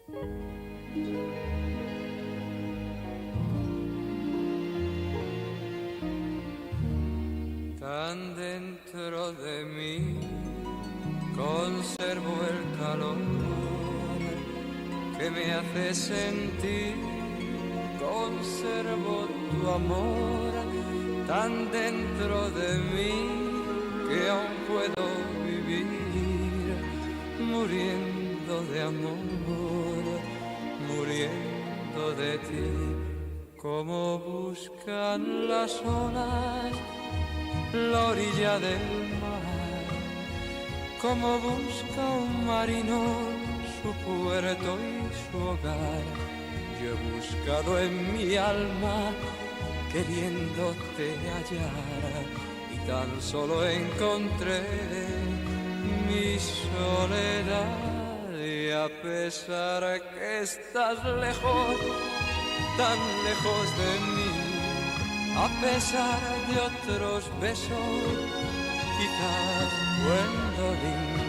Tan dentro de mí conservo el calor que me hace sentir, conservo tu amor tan dentro de mí que aún puedo vivir muriendo de amor, muriendo de ti, como buscan las olas la orilla del mar, como busca un marino su puerto y su hogar. Yo he buscado en mi alma queriéndote hallar y tan solo encontré mi soledad. Y a pesar que estás lejos, tan lejos de mí, a pesar de otros besos, quizás Gwendolyn,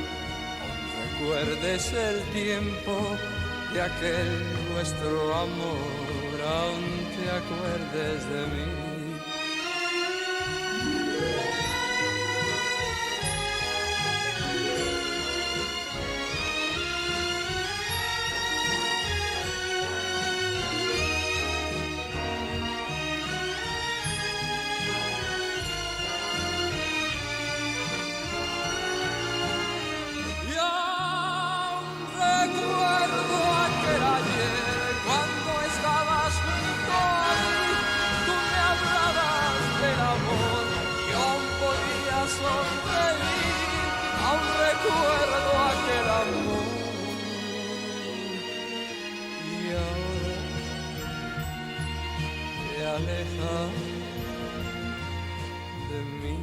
aún recuerdes el tiempo de aquel nuestro amor, aún te acuerdes de mí. Recuerdo aquel amor y ahora te alejas de mí.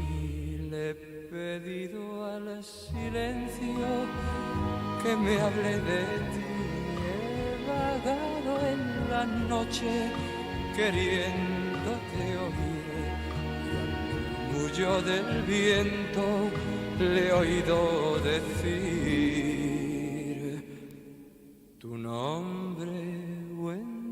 Le he pedido al silencio que me hable de ti. He vagado en la noche queriéndote oír y al murmullo del viento le he oído decir tu nombre, Gwendolyn.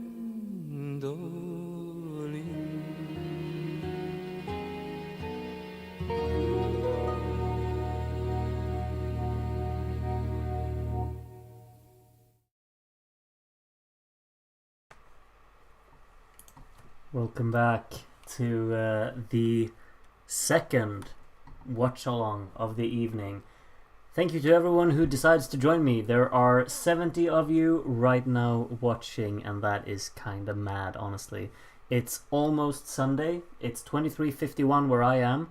Welcome back to the second watch-along of the evening. Thank you to everyone who decides to join me. There are 70 of you right now watching, and that is kind of mad, honestly. It's almost Sunday. It's 23:51 where I am.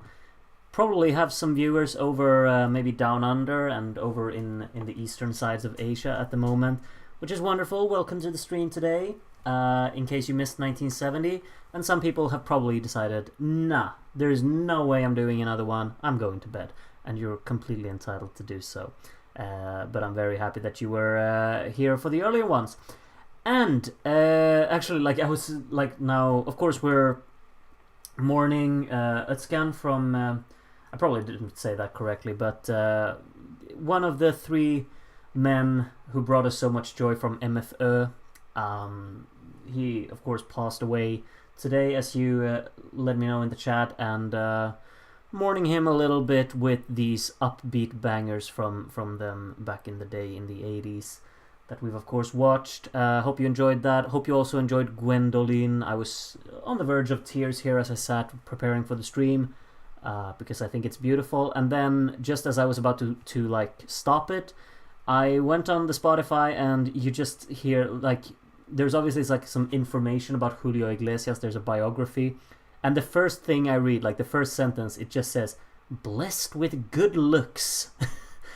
Probably have some viewers over maybe down under and over in the eastern sides of Asia at the moment, which is wonderful. Welcome to the stream today. In case you missed 1970, and some people have probably decided, nah, there's no way I'm doing another one, I'm going to bed, and you're completely entitled to do so. But I'm very happy that you were here for the earlier ones. And actually, like I was like now, of course we're mourning a scan from I probably didn't say that correctly, but one of the three men who brought us so much joy from MFÖ. He of course passed away today, as you let me know in the chat, and mourning him a little bit with these upbeat bangers from them back in the day in the 80s that we've of course watched. Hope you enjoyed that. Hope you also enjoyed Gwendolyn. I was on the verge of tears here as I sat preparing for the stream, because I think it's beautiful. And then just as I was about to like stop it, I went on the Spotify, and you just hear like there's obviously like some information about Julio Iglesias. There's a biography, and the first thing I read, like the first sentence, it just says "blessed with good looks."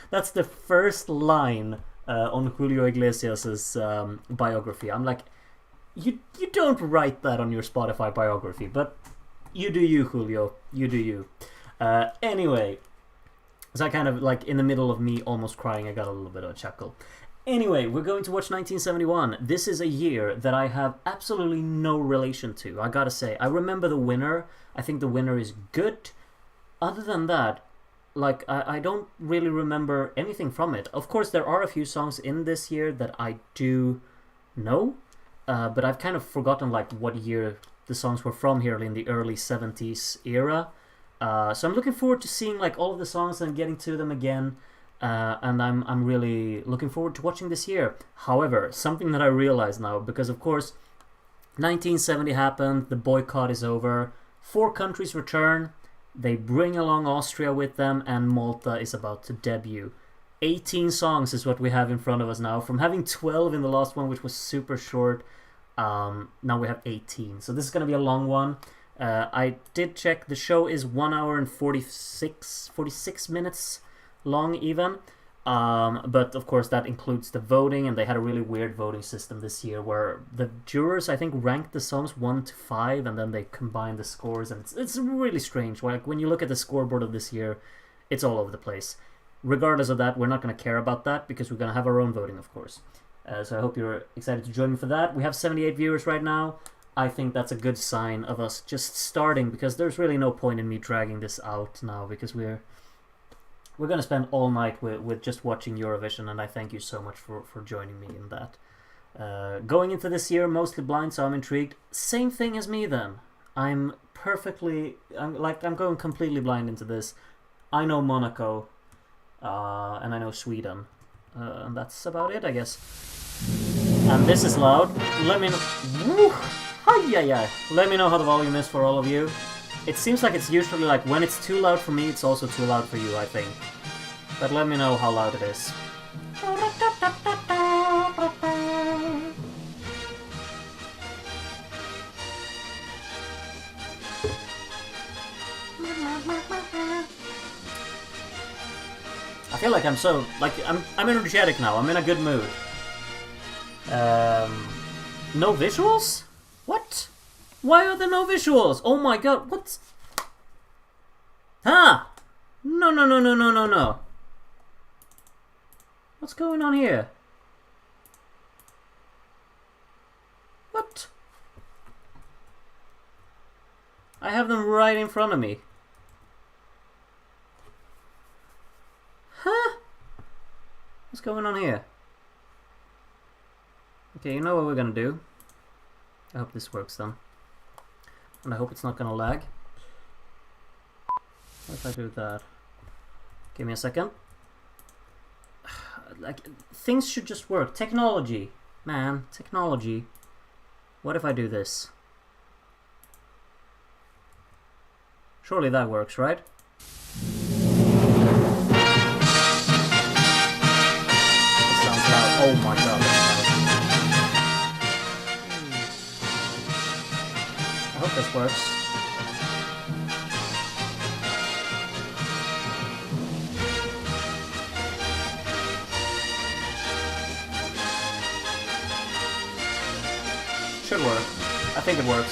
That's the first line on Julio Iglesias's biography. I'm like, you don't write that on your Spotify biography, but you do you, Julio. You do you. Anyway. So I kind of, like, in the middle of me almost crying, I got a little bit of a chuckle. Anyway, we're going to watch 1971. This is a year that I have absolutely no relation to, I gotta say. I remember the winner. I think the winner is good. Other than that, like, I don't really remember anything from it. Of course, there are a few songs in this year that I do know, but I've kind of forgotten, like, what year the songs were from here in the early 70s era. So I'm looking forward to seeing, like, all of the songs and getting to them again. And I'm really looking forward to watching this year. However, something that I realize now, because of course 1970 happened, the boycott is over, 4 countries return, they bring along Austria with them, and Malta is about to debut. 18 songs is what we have in front of us now. From having 12 in the last one, which was super short, now we have 18. So this is going to be a long one. I did check, the show is 1 hour and 46 minutes long even, but of course that includes the voting, and they had a really weird voting system this year where the jurors, I think, ranked the songs 1 to 5 and then they combined the scores, and it's really strange. Like, when you look at the scoreboard of this year, it's all over the place. Regardless of that, we're not going to care about that because we're going to have our own voting, of course. So I hope you're excited to join me for that. We have 78 viewers right now. I think that's a good sign of us just starting, because there's really no point in me dragging this out now, because we're going to spend all night with just watching Eurovision, and I thank you so much for joining me in that. Going into this year, mostly blind, so I'm intrigued. Same thing as me then. I'm going completely blind into this. I know Monaco, and I know Sweden. And that's about it, I guess. And this is loud. Let me know. Woo! Hi-ya-ya! Let me know how the volume is for all of you. It seems like it's usually, like, when it's too loud for me, it's also too loud for you, I think. But let me know how loud it is. I feel like I'm so, like, I'm energetic now. I'm in a good mood. No visuals? What? Why are there no visuals? Oh my god, what? Huh? No. What's going on here? What? I have them right in front of me. Huh? What's going on here? Okay, you know what we're gonna do. I hope this works then. And I hope it's not gonna lag. What if I do that? Give me a second. Like, things should just work. Technology. Man, technology. What if I do this? Surely that works, right? It sounds loud. Oh my god, that's loud. I hope this works. Should work. I think it works.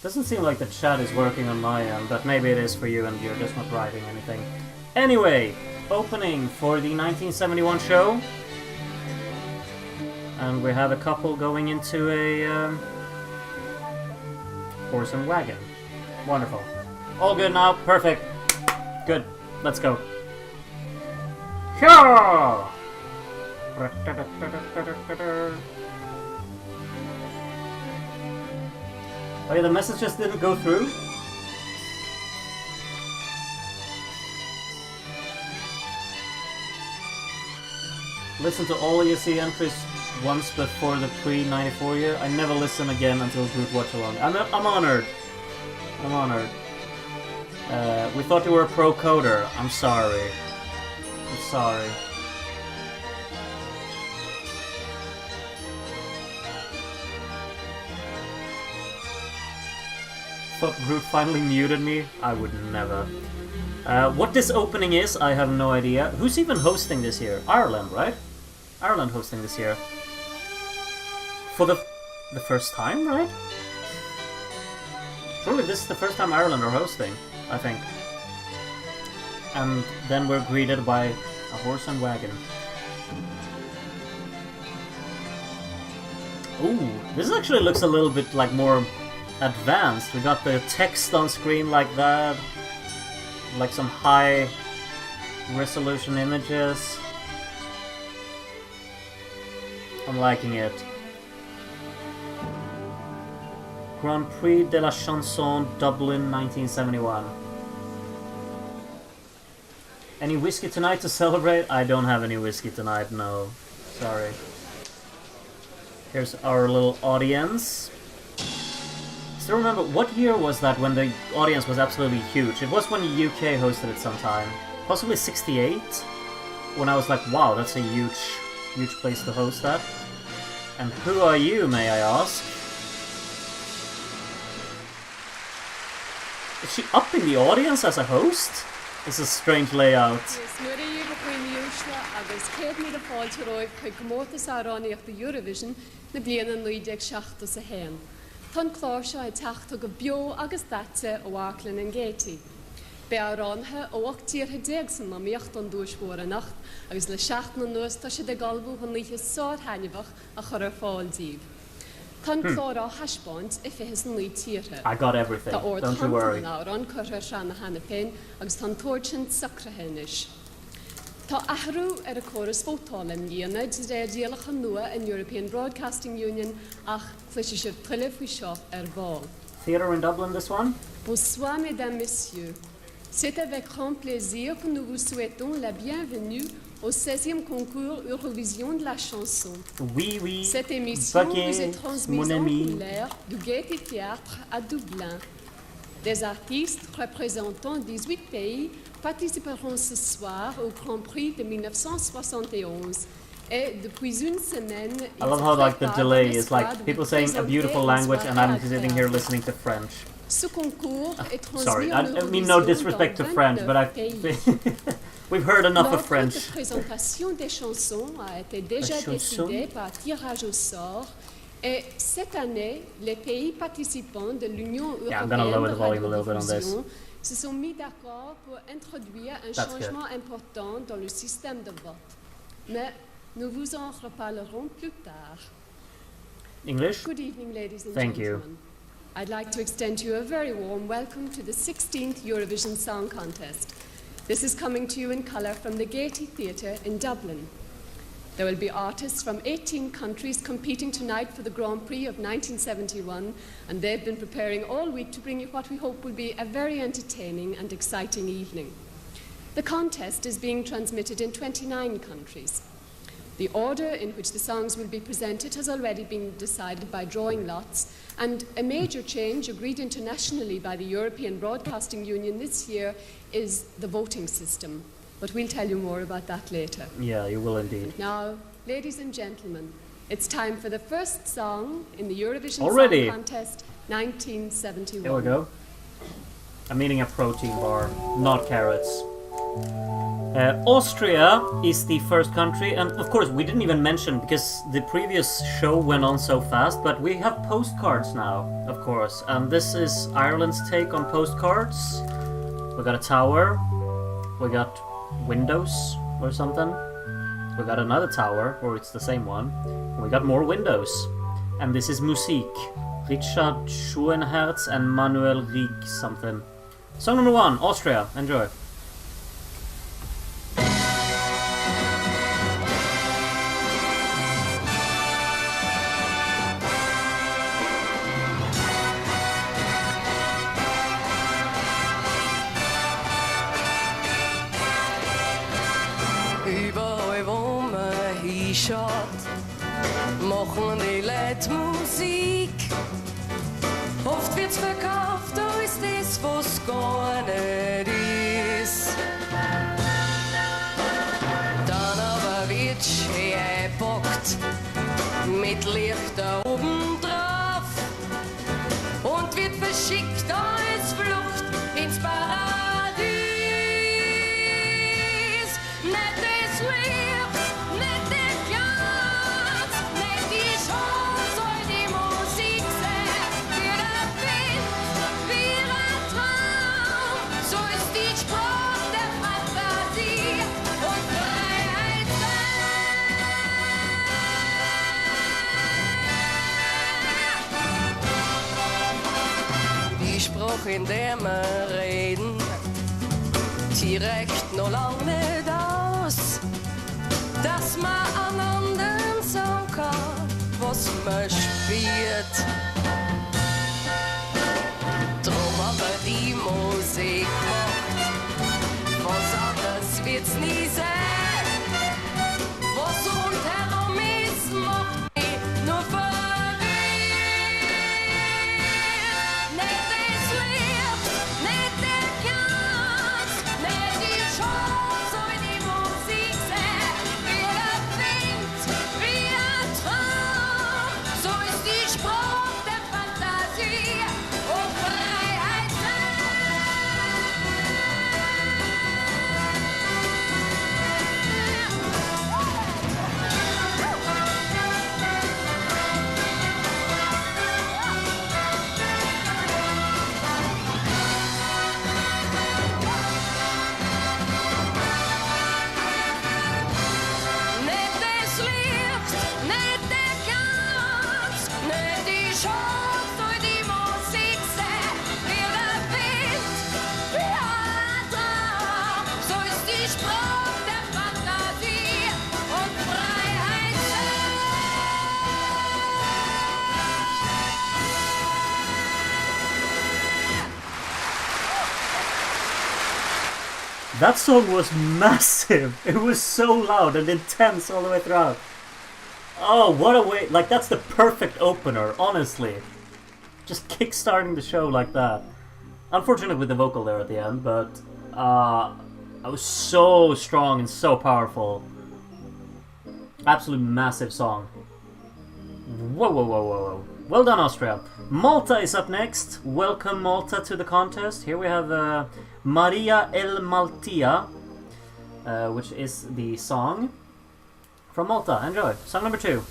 Doesn't seem like the chat is working on my end, but maybe it is for you and you're just not writing anything. Anyway, opening for the 1971 show. And we have a couple going into a horse and wagon. Wonderful. All good now. Perfect. Good. Let's go. Sure. Oh yeah, the message just didn't go through? Listen to all ESC entries once before the pre-94 year. I never listen again until group Watchalong. I'm honored. I'm honored. We thought you were a pro coder. I'm sorry. I'm sorry. Thought Groot finally muted me? I would never. What this opening is, I have no idea. Who's even hosting this year? Ireland, right? Ireland hosting this year. For the first time, right? Surely this is the first time Ireland are hosting, I think. And then we're greeted by a horse and wagon. Ooh, this actually looks a little bit like more advanced. We got the text on screen like that. Like some high resolution images. I'm liking it. Grand Prix de la Chanson, Dublin, 1971. Any whiskey tonight to celebrate? I don't have any whiskey tonight, no. Sorry. Here's our little audience. Still remember, what year was that when the audience was absolutely huge? It was when the UK hosted it sometime. Possibly 68? When I was like, wow, that's a huge place to host that. And who are you, may I ask? Is she up in the audience as a host? It's a strange layout. Eurovision na bliana 19 sa hen. Tan chlár seo teachta go bio agus datse ó Watchalong an Géti. Be aránha ó 8 san na miocht an dúismór a nacht agus le 7 na nuas tá si de galbú chun líhe sád hainebach a chur fáil díb. Tan chlár á haspáint I fihis na tíre. I got everything, don't you worry. Tá árán chur sean na hana féin agus tan tóirtin sacrahénis. Tá ahrú a choras fótálan líana réadíalach an nua in European Broadcasting Union ach chluisi sir tuile fhui seo ball. Theatre in Dublin, this one? Bonsoir, mesdames, messieurs. C'est avec grand plaisir que nous vous souhaitons la bienvenue au 16e concours Eurovision de la chanson. Oui, oui. Cette émission vous est transmise en ami. couleur du Gaîté Théâtre à Dublin. Des artistes représentant 18 pays participeront ce soir au Grand Prix de 1971. Et depuis une semaine, I love how like the delay is like people saying a beautiful language and I'm sitting here listening to French. Ce concours est transmis Sorry, I mean no disrespect to French, but we've heard enough of French. La présentation des chansons a été déjà décidée par tirage au sort. Et cette année, les pays participants de l'Union européenne se sont mis d'accord pour introduire un changement important dans le système de vote. Mais nous vous en reparlerons plus tard. English? Good evening, ladies and Thank gentlemen. you. I'd like to extend to you a very warm welcome to the 16th Eurovision Song Contest. This is coming to you in colour from the Gaiety Theatre in Dublin. There will be artists from 18 countries competing tonight for the Grand Prix of 1971, and they've been preparing all week to bring you what we hope will be a very entertaining and exciting evening. The contest is being transmitted in 29 countries. The order in which the songs will be presented has already been decided by drawing lots, and a major change agreed internationally by the European Broadcasting Union this year is the voting system. But we'll tell you more about that later. Yeah, you will indeed. Now, ladies and gentlemen, it's time for the first song in the Eurovision Already? Song Contest 1971. Here we go. I'm eating a protein bar, not carrots. Austria is the first country, and of course we didn't even mention because the previous show went on so fast, but we have postcards now, of course, and this is Ireland's take on postcards. We got a tower, we got windows or something. We got another tower, or it's the same one. We got more windows. And this is Musik. Richard Schoenherz and Manuel Rieck something. Song number 1, Austria. Enjoy. Machen die Leute Musik. Oft wird's verkauft, da ist das, was gar nicht ist. Dann aber wird schön gepackt, mit Lichter oben drauf und wird verschickt als Flucht ins Paradies. Nicht das Licht, nicht der Glanz, nicht die Chance, soll die Musik sein. Für der Wind, wie ein Traum, so ist die Sprache der Fantasie und Freiheit sein. Spruch, in dem wir reden, direkt noch lang nicht aus, dass man an anderen sagen kann, was man spielt. Drum aber die Musik macht, was anderes wird's nie sein. Was rundherum ist, macht mich nur verrückt. Nicht das Licht, nicht der Glanz, nicht die Chance, wie die Musik sagt. Wie der Wind, wie der Traum, so ist die Sprache der Fantasie und Freiheit. Nicht das Licht, nicht der Glanz, nicht die Chance, durch die Musik sagt. Wie der Wind, wie ein Traum, so ist die Sprache der Fantasie und Freiheit. That song was massive. It was so loud and intense all the way throughout. Oh, what a way. Like, that's the perfect opener, honestly. Just kickstarting the show like that. Unfortunate with the vocal there at the end, but it was so strong and so powerful. Absolute massive song. Whoa, whoa, whoa, whoa, whoa. Well done, Austria. Malta is up next. Welcome, Malta, to the contest. Here we have Maria El Maltia, which is the song from Malta. Enjoy. Song number 2.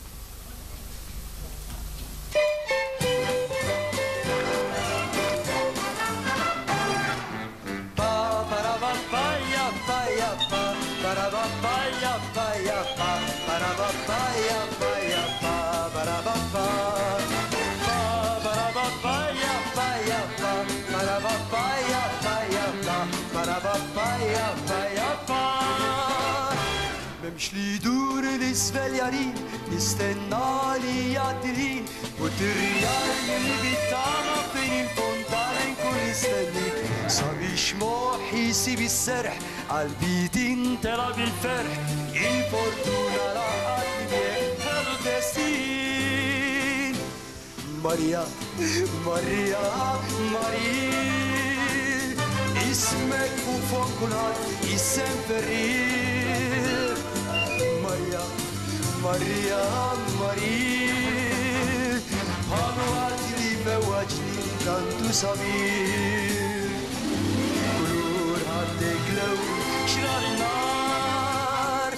بمشي دور الاسفليارين نستنى لي يعدلين والريال اللي بيتعمى فين الفونتانا نكون نستنيك صبي شموح يسيب السرح عالبيتين ترى بالفرح الفورتونا راحت بيك هلو دستين ماريا ماريا ماريا اسمك وفوق كل هاد اسم فريد Maria, Maria, Maria Hanwatli mewajli tantu sabir Kulur haddek lew şrar nar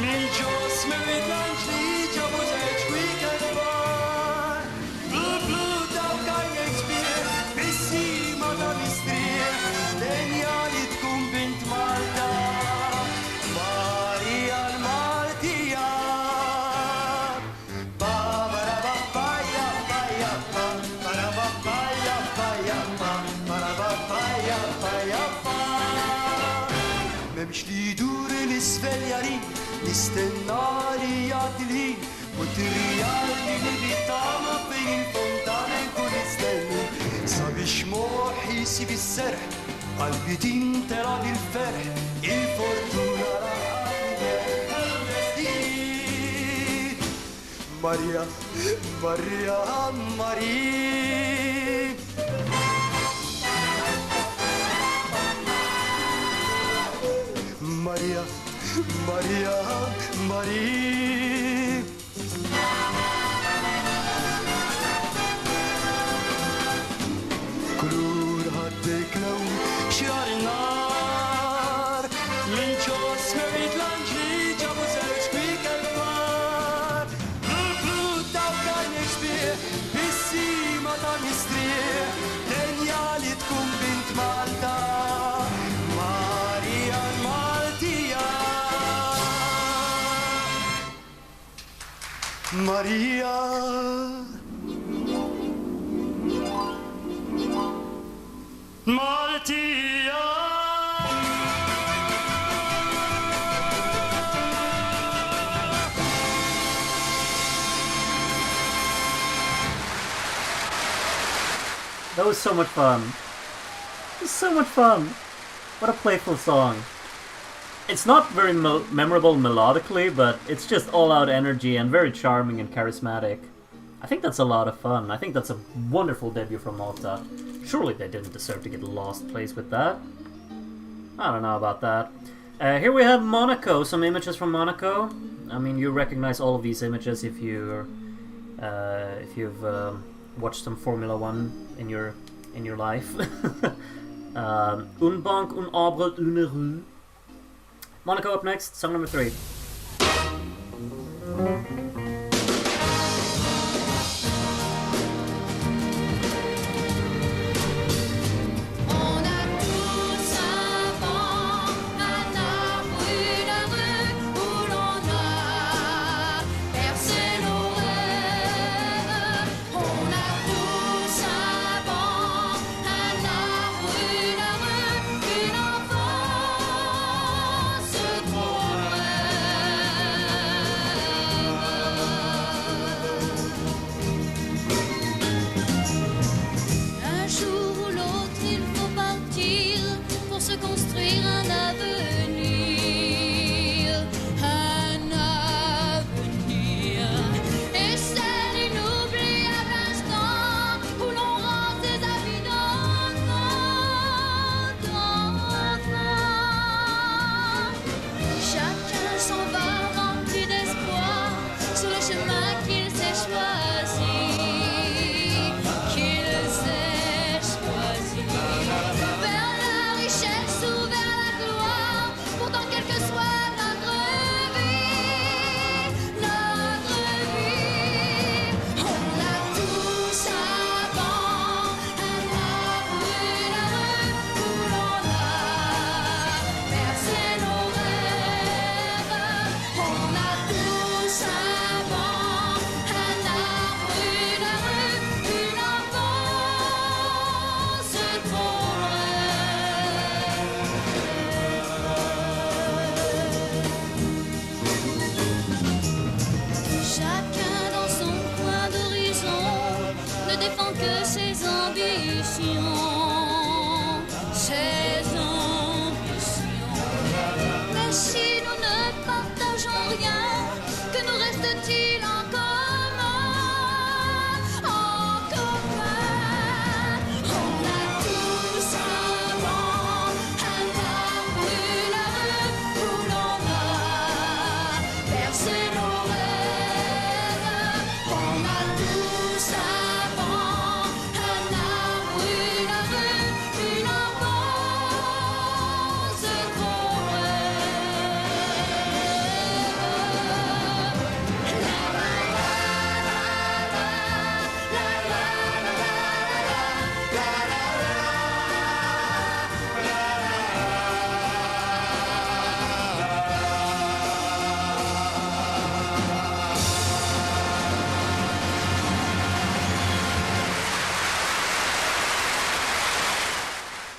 Min jos mevidanjli jabu zechwi kalbar Blue, blue, daw kaj ekspir Bissi madam istrir Denjali tkun bint Malta Maria al-Maltija ممش لي دور الاسفليارين نستنى لي يعدلين والريال اللي بيطعم في الفونتانا نكون نستنى صبي شموح يسيب السرح قلبي تنطلع بالفرح الفورتونا راحت ماريا ماريا ماريا Maria, Maria, Maria كلور هدك لو شعر النار من جوس مريد لانجلي جابو زوج بيك الفار بلو بلو داو كان يكسبير بيسي مدام يستريح دنيالي تكون بنت مالتا ماريا المالتية ماريا That was so much fun. It was so much fun. What a playful song. It's not very memorable melodically, but it's just all-out energy and very charming and charismatic. I think that's a lot of fun. I think that's a wonderful debut from Malta. Surely they didn't deserve to get lost place with that. I don't know about that. Here we have Monaco, some images from Monaco. I mean, you recognize all of these images if you've watched some Formula 1 in your life. Une banque, un arbre, une rue. Monaco up next, song number 3.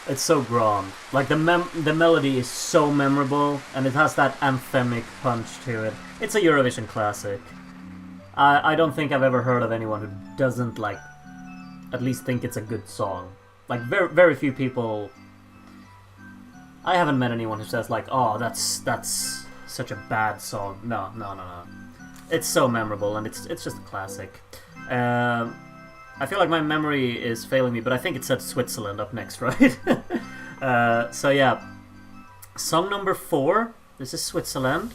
It's so grand. Like the melody is so memorable, and it has that anthemic punch to it. It's a Eurovision classic. I don't think I've ever heard of anyone who doesn't like, at least think it's a good song. Like very few people. I haven't met anyone who says like, oh, that's such a bad song. No. It's so memorable, and it's just a classic. I feel like my memory is failing me, but I think it said Switzerland up next, right? So yeah, song number 4. This is Switzerland.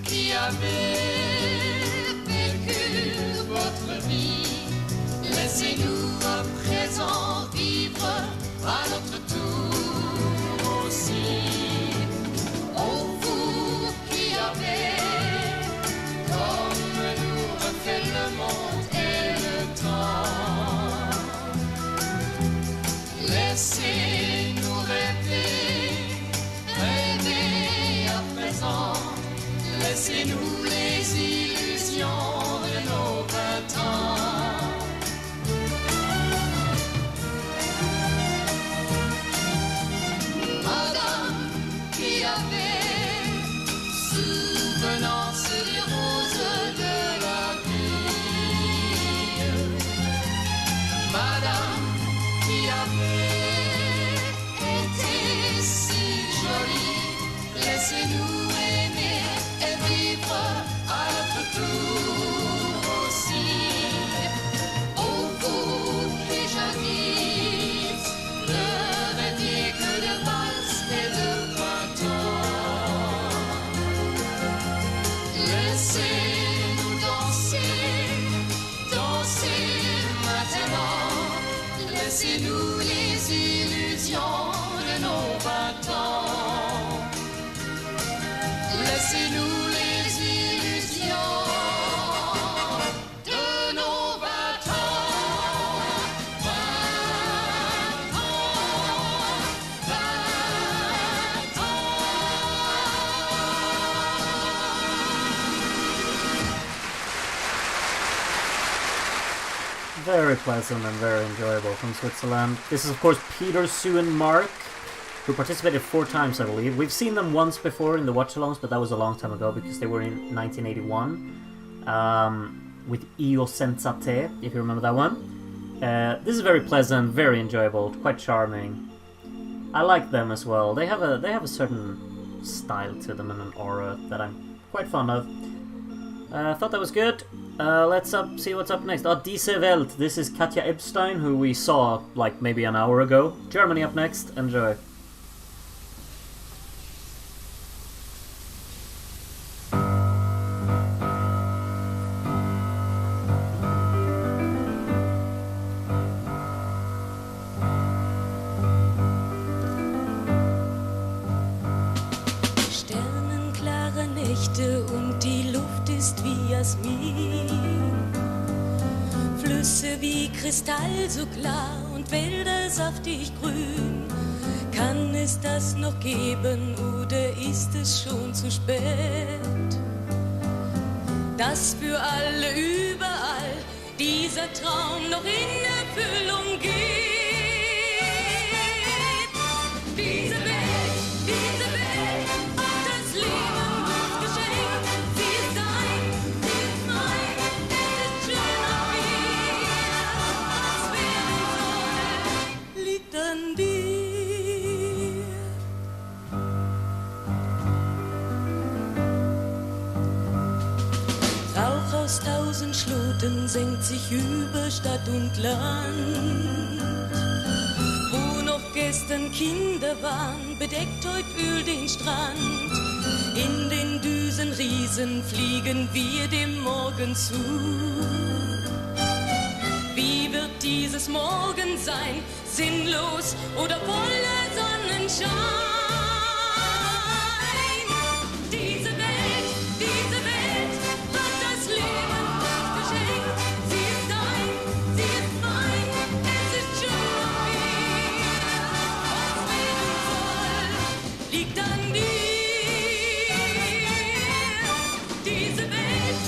qui avez vécu votre vie, laissez-nous à présent vivre à notre tour aussi. Oh, vous qui avez, comme nous, refait le monde et le temps, laissez-nous rêver, rêver à présent, laissez-nous les illusions de nos 20 ans. Madame qui avait souvenance des roses de la vie, Madame qui avait été si jolie, laissez-nous aimer et vivre à notre tour aussi. Oh, vous qui jadis ne rêviez que de valse et de printemps, laissez-nous danser, danser maintenant, laissez-nous les illusions de nos 20 ans, laissez-nous les illusions de nos 20 ans. 20 ans, 20 ans. Very pleasant and very enjoyable from Switzerland. This is, of course, Peter, Sue, and Mark, who participated 4 times, I believe. We've seen them once before in the Watchalongs, but that was a long time ago because they were in 1981 with Io Senza Te, if you remember that one. This is very pleasant, very enjoyable, quite charming. I like them as well. They have a certain style to them and an aura that I'm quite fond of. I thought that was good. Let's see what's up next. Diese Welt. This is Katja Epstein, who we saw like maybe an hour ago. Germany up next. Enjoy. Sternenklare Nächte und die Luft ist wie Jasmin. Flüsse wie Kristall so klar und Wälder saftig grün. Kann es das noch geben oder ist es schon zu spät? Dass für alle überall dieser Traum noch in Erfüllung geht. Diese Welt hat das Leben uns geschenkt. Sie ist dein, sie ist mein, es ist schön auf ihr. Was werden soll, liegt an dir. Rauch aus 1000 Schluten senkt sich über Stadt und Land. Wo noch gestern Kinder waren, bedeckt heut Öl den Strand. In den Düsen Riesen fliegen wir dem Morgen zu. Wie wird dieses Morgen sein? Sinnlos oder voller Sonnenschein? Diese Welt hat das Leben uns geschenkt. Sie ist dein, sie ist mein, es ist schön auf ihr. Was werden soll, liegt an dir. Diese Welt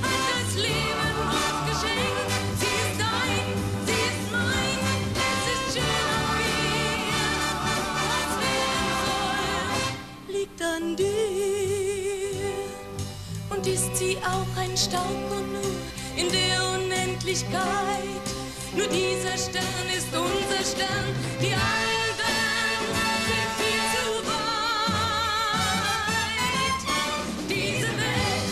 hat das Leben uns geschenkt. Sie ist dein, sie ist mein, es ist schön auf ihr. Was werden soll, liegt an dir. Und ist sie auch ein Staubkorn nur in der Unendlichkeit? Nur dieser Stern ist unser Stern, die anderen sind viel zu weit. Diese Welt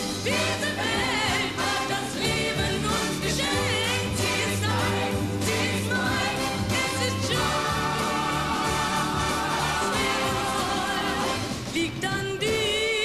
hat das Leben uns geschenkt. Sie ist dein, sie ist mein, es ist schön. Was werden soll, liegt an dir.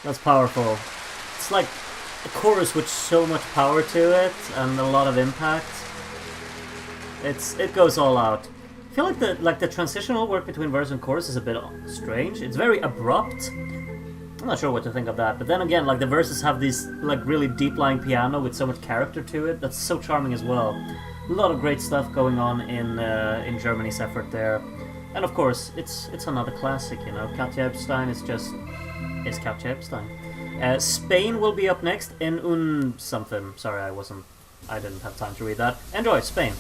That's powerful. It's like a chorus with so much power to it and a lot of impact. It goes all out. I feel like the transitional work between verse and chorus is a bit strange. It's very abrupt. I'm not sure what to think of that. But then again, like the verses have this like really deep-lying piano with so much character to it. That's so charming as well. A lot of great stuff going on in Germany's effort there. And of course, it's another classic, you know. Katja Epstein is Katja Epstein. Spain will be up next in un something. Sorry, I didn't have time to read that. Enjoy, Spain.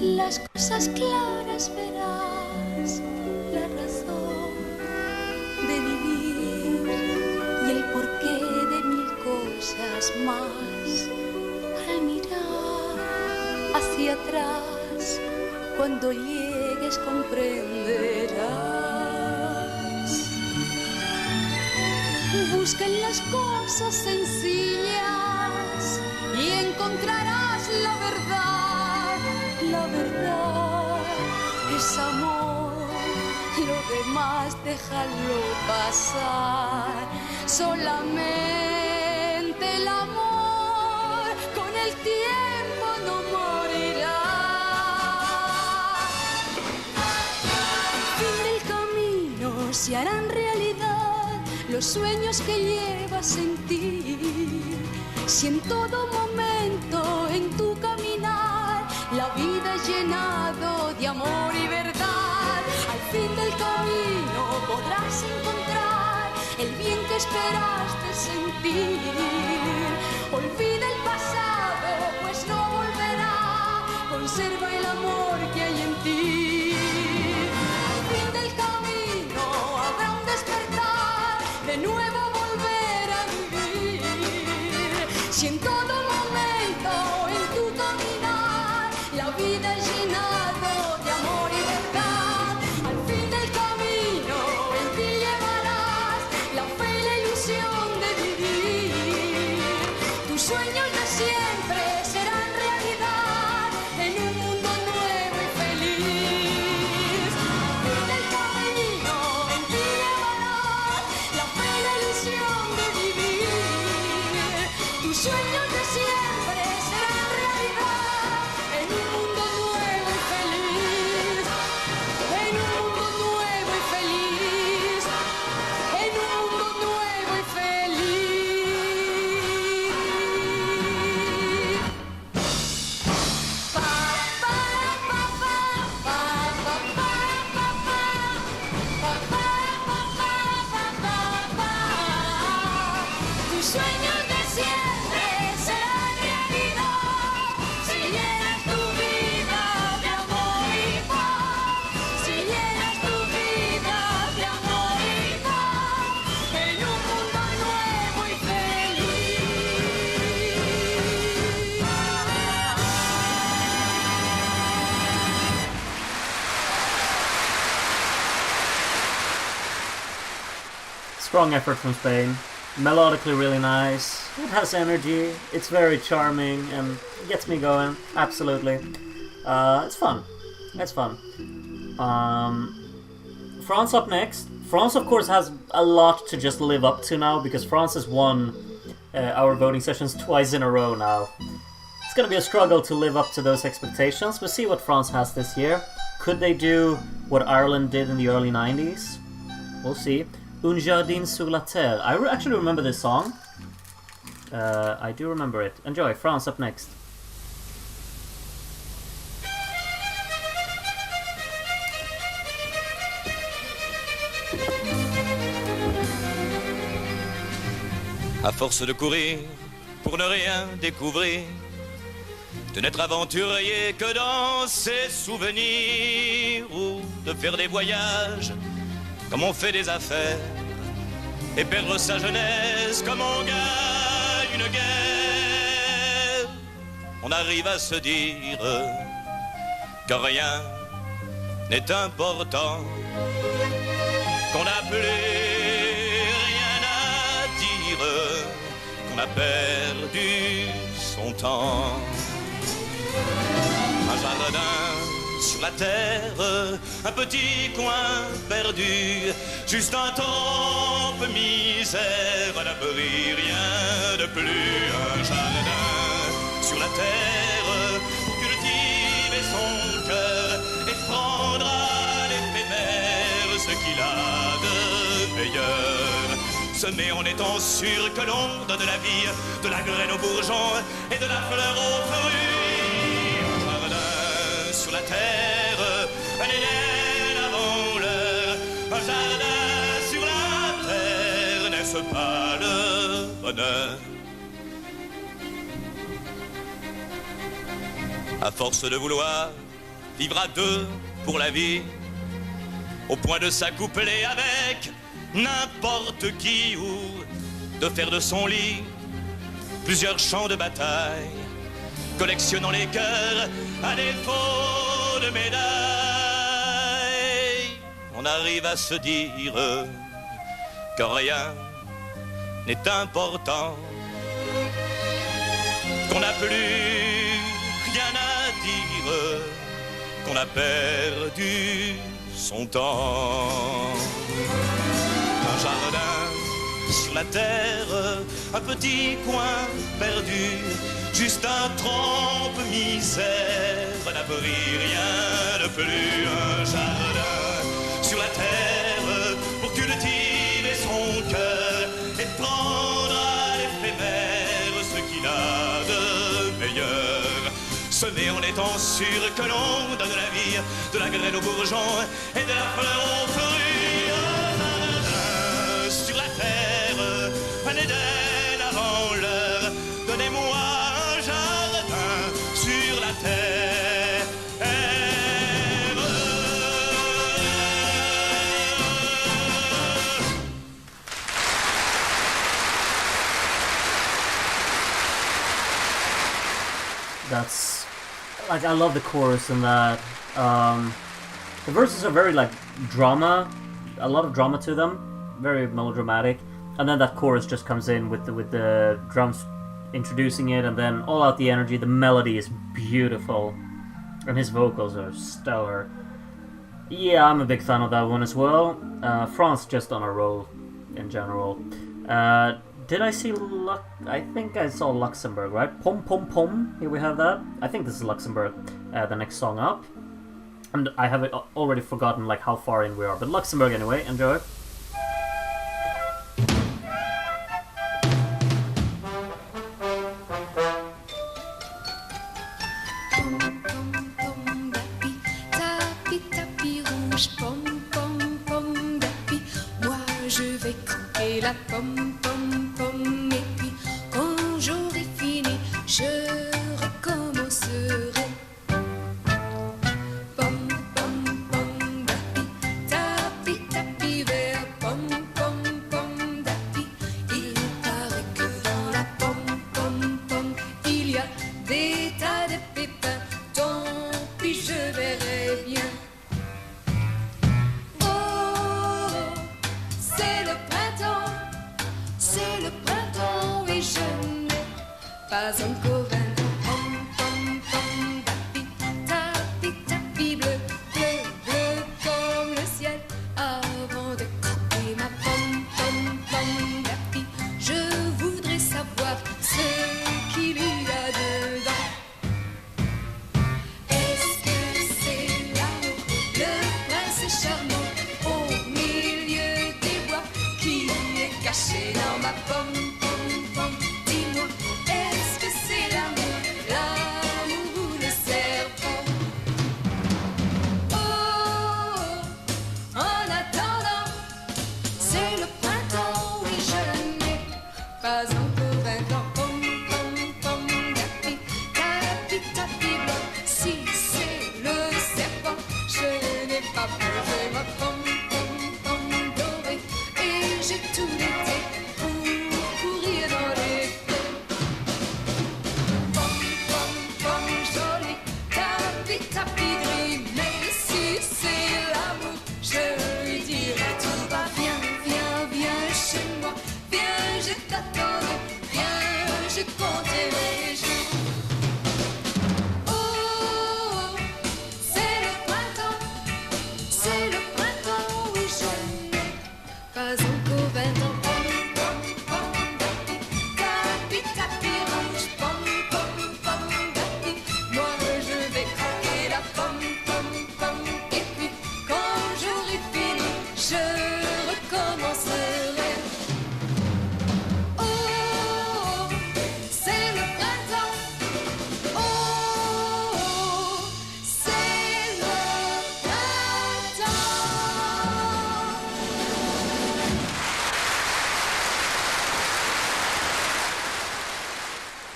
Las cosas claras verás, la razón de vivir y el porqué de mil cosas más. Al mirar hacia atrás, cuando llegues comprenderás. Busca en las cosas sencillas y encontrarás la verdad. La verdad es amor, lo demás déjalo pasar. Solamente el amor con el tiempo no morirá. Al fin del camino se harán realidad los sueños que llevas en ti. Si en todo momento en tu caminar la vida es llenado de amor y verdad, al fin del camino podrás encontrar el bien que esperaste sentir. Olvida el pasado, pues no volverá, conserva el amor que hay en ti. Al fin del camino habrá un despertar, de nuevo volver a vivir. Si en todo momento en tu caminar la vida es llenado de amor y verdad, al fin del camino en ti llevarás la fe y la ilusión de vivir. Tus sueños de siempre serán realidad en un mundo nuevo y feliz. Al fin del camino en ti llevarás la fe y la ilusión de vivir. Tus sueños de siempre serán realidad en un mundo nuevo y feliz. En un mundo nuevo y feliz. En un mundo nuevo y feliz. Pa, pa, pa, pa, pa, pa, pa, pa, pa. Pa, pa, pa, pa, pa, pa, pa. Tus sueños de siempre serán realidad si llenas tu vida de amor y paz. Si llenas tu vida de amor y paz en un mundo nuevo y feliz. Strong effort from Spain. Melodically really nice. It has energy. It's very charming and gets me going. Absolutely. It's fun. It's fun. France up next. France, of course, has a lot to just live up to now because France has won our voting sessions twice in a row now. It's gonna be a struggle to live up to those expectations. We'll see what France has this year. Could they do what Ireland did in the early 90s? We'll see. Un jardin sur la terre. I actually remember this song. I do remember it. Enjoy. France up next. À force de courir pour ne rien découvrir, de n'être aventurier que dans ses souvenirs, ou de faire des voyages comme on fait des affaires, et perdre sa jeunesse comme on gagne une guerre. On arrive à se dire que rien n'est important, qu'on n'a plus rien à a perdu son temps. Un jardin sur la terre, un petit coin perdu, juste un temple misère, à l'abri, rien de plus. Un jardin sur la terre pour cultiver son cœur et prendre à l'éphémère ce qu'il a de meilleur. Semer en étant sûr que l'on donne la vie, de la graine aux bourgeons et de la fleur aux fruits. Un jardin sur la terre, un Éden avant l'heure. Un jardin sur la terre, n'est-ce pas le bonheur? À force de vouloir vivre à deux pour la vie, au point de s'accoupler avec n'importe qui, ou de faire de son lit plusieurs champs de bataille, collectionnant les cœurs à défaut de médailles. On arrive à se dire que rien n'est important, qu'on n'a plus rien à dire, qu'on a perdu son temps. Un jardin sur la terre, un petit coin perdu, juste un trempe misère, un abri, rien de plus. Un jardin sur la terre pour cultiver son cœur et prendre à l'éphémère ce qu'il a de meilleur. Semer en étant sûr que l'on donne la vie, de la graine aux bourgeons et de la fleur aux fruits. Sur la terre, un Éden avant l'heure. Donnez-moi un jardin sur la terre. That's like, I love the chorus in that. The verses are very like drama, a lot of drama to them. Very melodramatic, and then that chorus just comes in with the drums introducing it, and then all out the energy. The melody is beautiful, and his vocals are stellar. Yeah, I'm a big fan of that one as well. France just on a roll in general. Did I see I think I saw Luxembourg, right? Pom Pom Pom. Here we have that. I think this is Luxembourg. The next song up, and I have already forgotten like how far in we are, but Luxembourg anyway. Enjoy. La pomme, pomme, pomme, et puis quand j'aurai fini, je recommencerai. Pomme, pomme, pomme, d'api, tapi, tapi, vert, pomme, pomme, pomme, d'api. Il paraît que dans la pomme, pomme, pomme, il y a des tas de pépins, tant pis je verrai bien. Pas encore 20 ans, pom, pom, pom, tapi, tapi, tapi, bleu, bleu, bleu comme le ciel. Avant de couper ma pomme, pom, pom, tapi, je voudrais savoir ce qu'il y a dedans. Est-ce que c'est l'amour, le prince charmant au milieu des bois qui est caché dans ma pomme, pom, pom, dis-moi. Pas encore 20 ans, pom, pom, pom, tapi, tapi, tapi, blanc. Si c'est le serpent, je n'ai pas pleuré ma pomme, pom, pom, dorée. Et j'ai tout l'été pour courir dans les prés. Pom, pom, pom, jolie, tapi, tapi, gris. Mais si c'est l'amour, je lui dirai tout va bien, viens, viens chez moi. Viens, je t'attends, viens.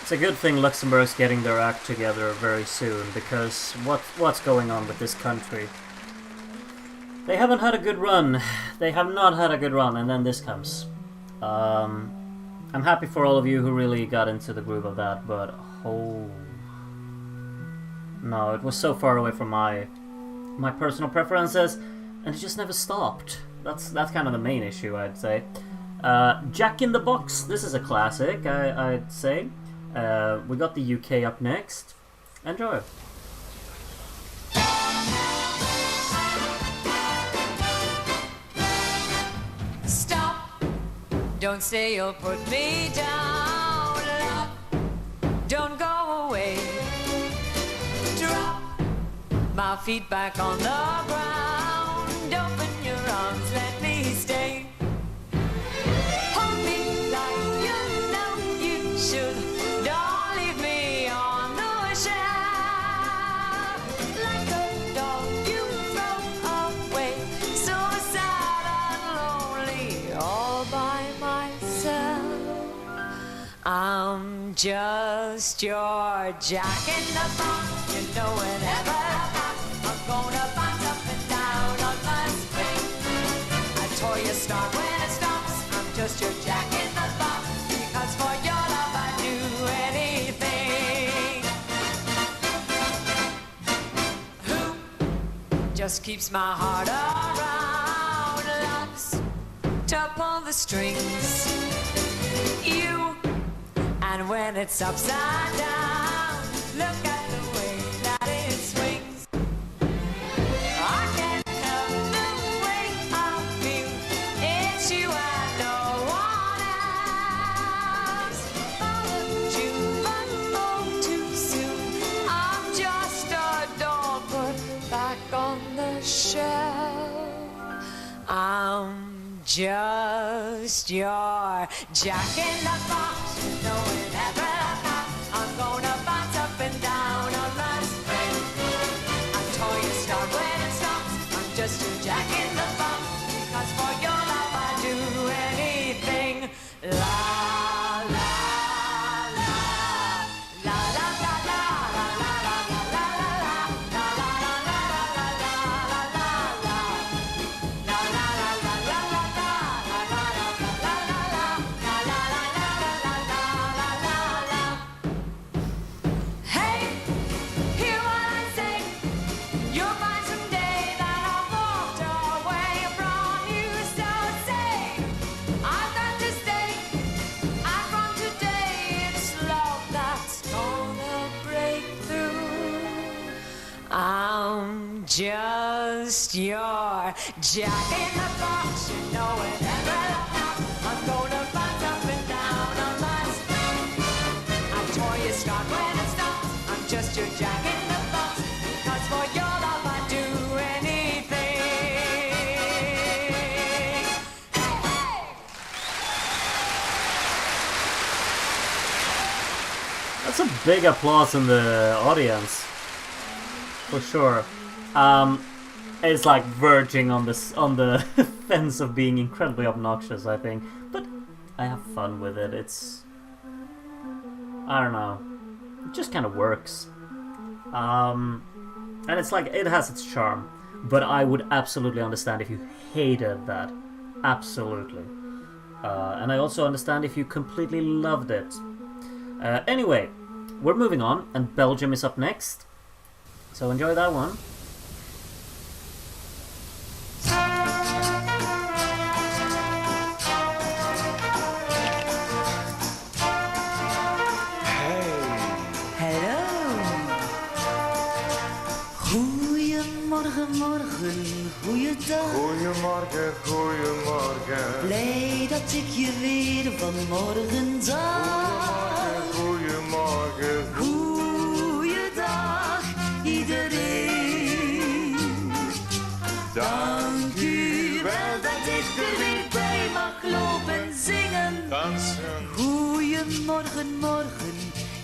It's a good thing Luxembourg's getting their act together very soon, because what's going on with this country? They haven't had a good run. They have not had a good run, and then this comes. I'm happy for all of you who really got into the groove of that, but oh no, it was so far away from my personal preferences, and it just never stopped. That's kind of the main issue, I'd say. Jack in the Box. This is a classic, I'd say. We got the UK up next. Enjoy. Stop, don't say you'll put me down. Love, don't go away. Drop my feet back on the ground. Open your arms, let me stay. Hold me like you know you should. Don't leave me on the shelf. Like a dog you throw away. So sad and lonely all by myself. I'm just your Jack in the Box. You know whenever I'm gonna bounce up and down on my spring. I toy you start when it stops. I'm just your Jack in the Box. Because for your love I'd do anything. Who just keeps my heart around? Loves to pull the strings. You, and when it's upside down, look at the way that it swings. I can't help the way I feel. It's you and no one else. Followed you, but oh, too soon. I'm just a doll put back on the shelf. I'm just your Jack in the Box. You know whenever I'm gonna bounce up and down on my spring. I toy you start when it stops. I'm just your Jack in the Box. Because for your love I'd do anything. La la la la la la la la la la la la la la Hey, hear what I say. You'll find someday that I've walked away from you. So say I've got to stay. And from today it's love that's gonna break through. I'm just your Jack in the Box. You know whenever I'm gonna bounce up and down on my spring. I toy you start when it stops. I'm just your Jack in the Box. Because for your love I'd do anything. Hey, hey! That's a big applause in the audience, for sure. It's like verging on the fence of being incredibly obnoxious, I think. But I have fun with it. I don't know. It just kind of works. And it's like, it has its charm. But I would absolutely understand if you hated that. Absolutely. And I also understand if you completely loved it. Anyway, we're moving on, and Belgium is up next. So enjoy that one. Hallo. Goedemorgen, morgen, goeiedag. Goedemorgen, goedemorgen. Blij dat ik je weer vanmorgen zag. Goedemorgen, Goeiedag, iedereen. Dank u wel dat ik er weer bij mag lopen zingen. dansen. Goedemorgen, morgen,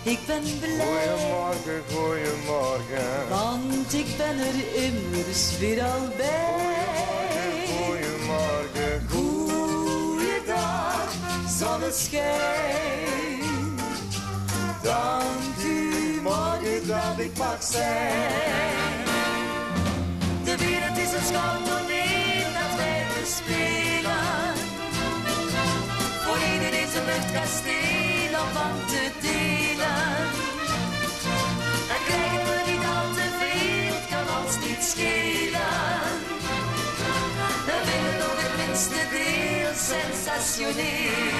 ik ben blij. Goedemorgen, goedemorgen. Want ik ben er immers weer al bij. Goedemorgen, Goeiedag, zonneschijn. ik mag zijn. De wereld is een schouwtoneel dat wij bespelen. Voor iedereen is een luchtkasteel om van te delen. En krijgen we niet al te veel, het kan ons niet schelen. We willen nog het minste deel, sensationeel.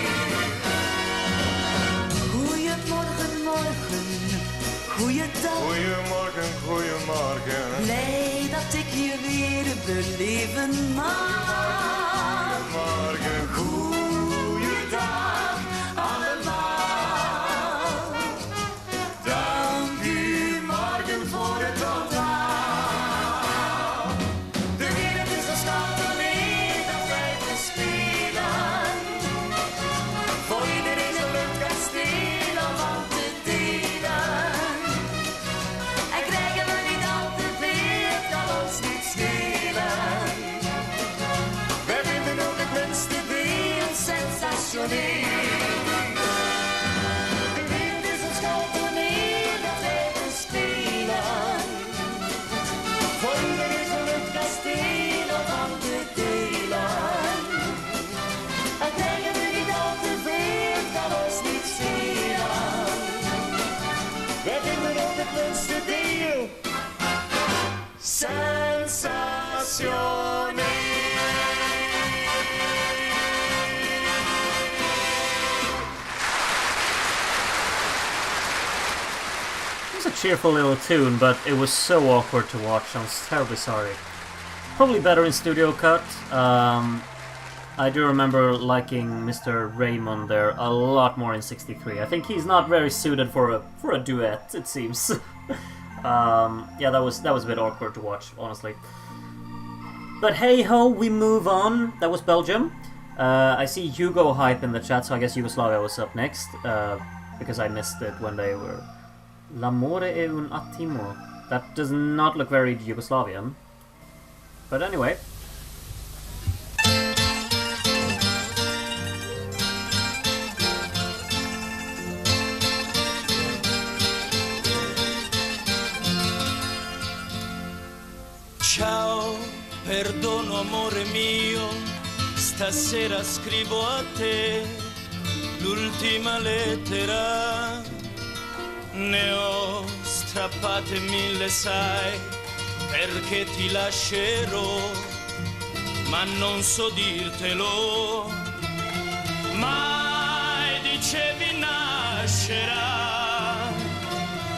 Goeiemorgen, morgen, goeiedag. Goeiemorgen, goeiemorgen. Blij dat ik je weer beleven mag. Morgen, Goeiedag allemaal. Dank u morgen voor het onthaal. De wereld is een schouwtoneel dat wij bespelen. Voor iedereen een luchtkasteel om van te delen. En krijgen we niet al te veel, kan ons niet schelen. wij vinden ook het minste Heel sensationeel. De wereld is een schouwtoneel dat wij bespelen. Voor iedereen is een luchtkasteel om van te delen. En krijgen we niet al te veel, kan ons niet schelen. Wij vinden ook het minste deel Sensationeel. It was a cheerful little tune, but it was so awkward to watch. I'm terribly sorry. Probably better in studio cut. I do remember liking Mr. Raymond there a lot more in '63. I think he's not very suited for a duet, it seems. Yeah, that was a bit awkward to watch, honestly. But hey ho, we move on. That was Belgium. I see Hugo hype in the chat, so I guess Yugoslavia was up next, because I missed it when they were. L'amore è un attimo. That does not look very Yugoslavian. But anyway. Ciao, perdono amore mio, stasera scrivo a te l'ultima lettera. Ne ho strappate 1000, sai, perché ti lascerò, ma non so dirtelo. Mai dicevi nascerà,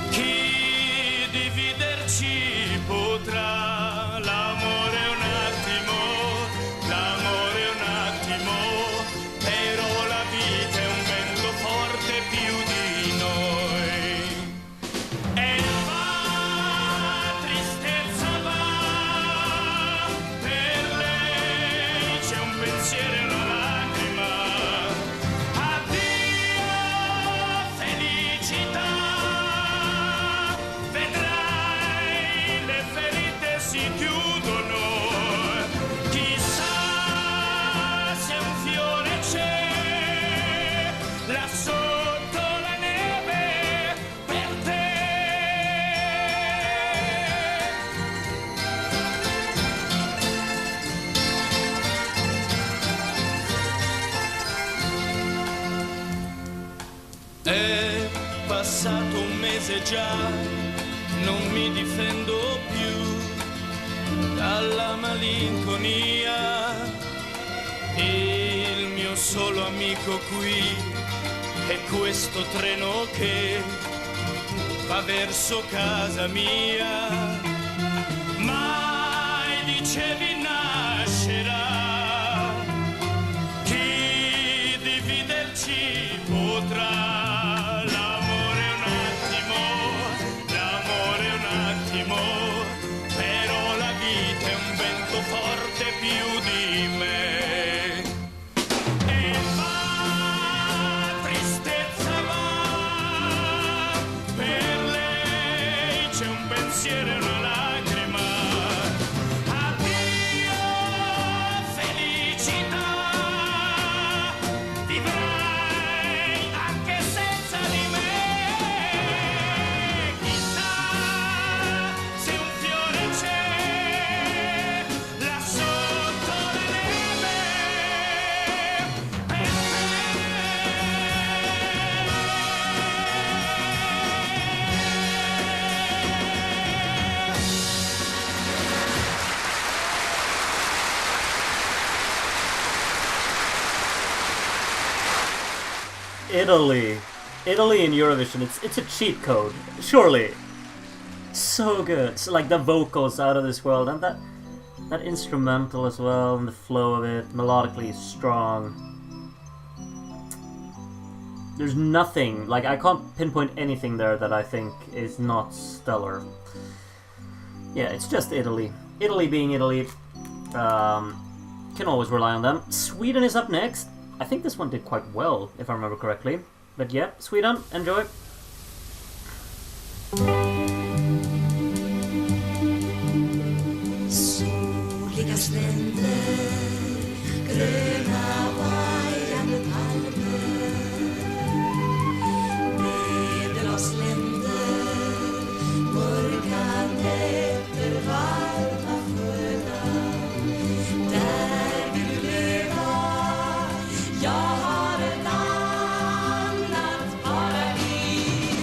chi dividerci potrà. L'amore è un attimo, l'amore è un attimo, però la vita è un vento forte più di noi. E va, tristezza va, per lei c'è un pensiero e una lacrima. Addio, felicità, vedrai le ferite si chiudono. Chissà se un fiore c'è là sotto la neve per te. È passato un mese già, non mi difendo più dalla malinconia. Il mio solo amico qui è questo treno che va verso casa mia. Mai dicevi nascerà, chi dividerci potrà. L'amore è un attimo, l'amore è un attimo, però la vita è un vento forte più di me. E va, tristezza va, per lei c'è un pensiero e una lacrima. Addio, Italy. Italy in Eurovision. It's a cheat code, surely. So good. So like the vocals out of this world, and that instrumental as well, and the flow of it, melodically strong. There's nothing, like I can't pinpoint anything there that I think is not stellar. Yeah, it's just Italy. Italy being Italy. Can always rely on them. Sweden is up next. I think this one did quite well, if I remember correctly. But yeah, Sweden, enjoy. Soliga stränder, gröna vajande palmer, Medelhavsländer, mörka nätter, varma sköna. Där vill du leva, jag har ett annat paradis.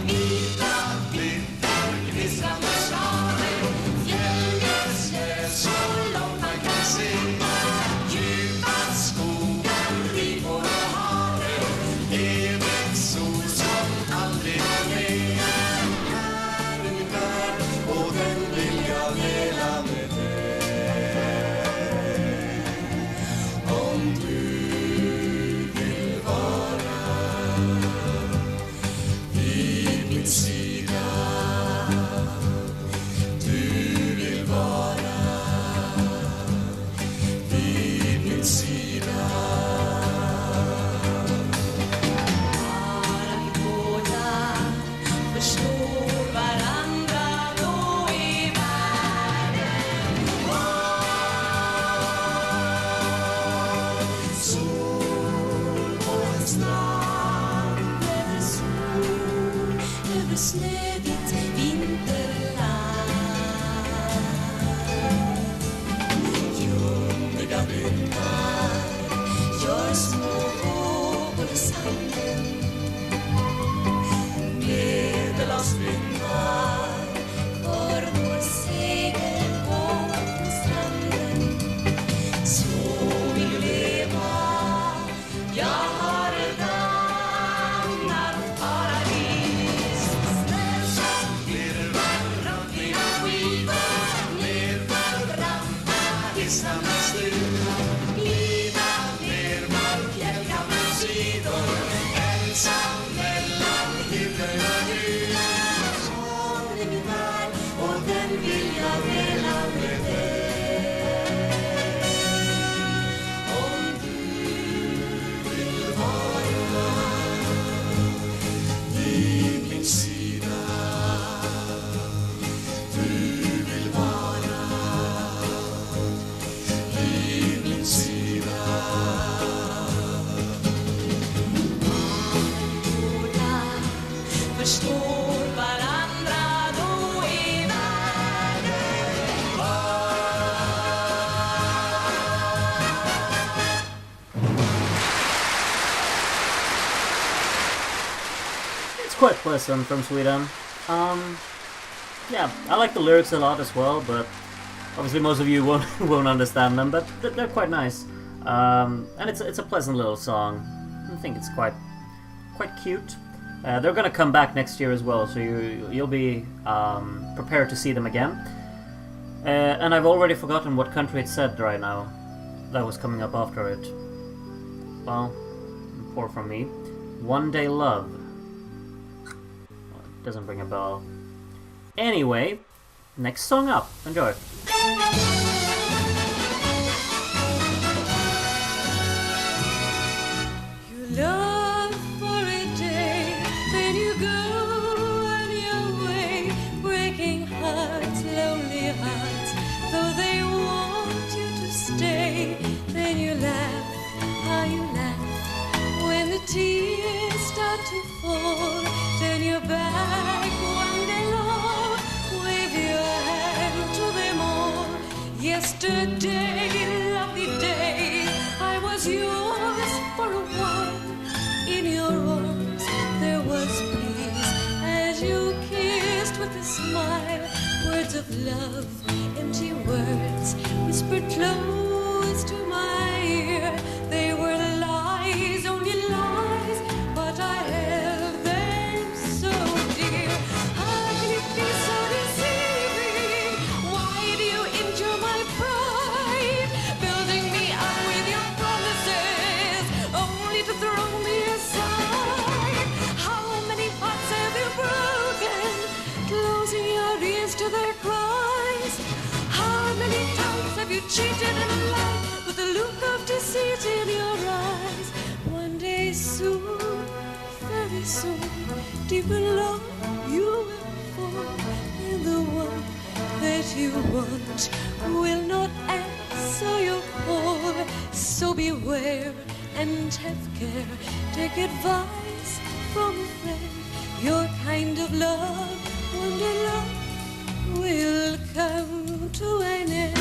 Vita klippor, gnistrande scharer, fjällens snö så långt man kan se. Djupa skogar, rivor och havet, evigt sol som aldrig går ner. Här är min värld och den vill jag dela med dig. Om du vill vara vid min sida, du vill vara vid min sida. Bara vi båda förstår varandra, då är världen sol på en strand, över sol, över snövitt vinterland. Ljummiga vindar gör små vågor i sanden. Medelhavsvindar för vår segel på stranden. Så vill du leva, jag har ett annat paradis. Snö som virvar runt dina skidor, nerför branta hisnande stugor, glida ner mot fjällkammens sidor, ensam mellan himmel och jord. Sån är min värld och den vill jag dela med dig. Om du vill vara vid min sida, du vill vara vid min sida. Båda förstår varandra, då är världen It's quite pleasant from Sweden. Yeah, I like the lyrics a lot as well, but obviously most of you won't understand them, but they're quite nice. And it's a pleasant little song. I think it's quite cute. They're gonna come back next year as well, so you'll be prepared to see them again. And I've already forgotten what country it said right now. That was coming up after it. Well, poor from me. One Day Love. Doesn't ring a bell. Anyway, next song up. Enjoy. You love for a day, then you go on your way, breaking hearts, lonely hearts, though they want you to stay. Then you laugh, how you laugh, when the tears start to fall. Turn your back one day long, wave your hand to them all. Yesterday, lovely day, I was yours for a while. In your arms there was peace as you kissed with a smile. Words of love, empty words, whispered close to my ear. They were lies, only lies, cheated and lied with a look of deceit in your eyes. One day soon, very soon, deep in love you will fall, and the one that you want will not answer your call. So beware and have care, take advice from a friend. Your kind of love, one day love will come to an end.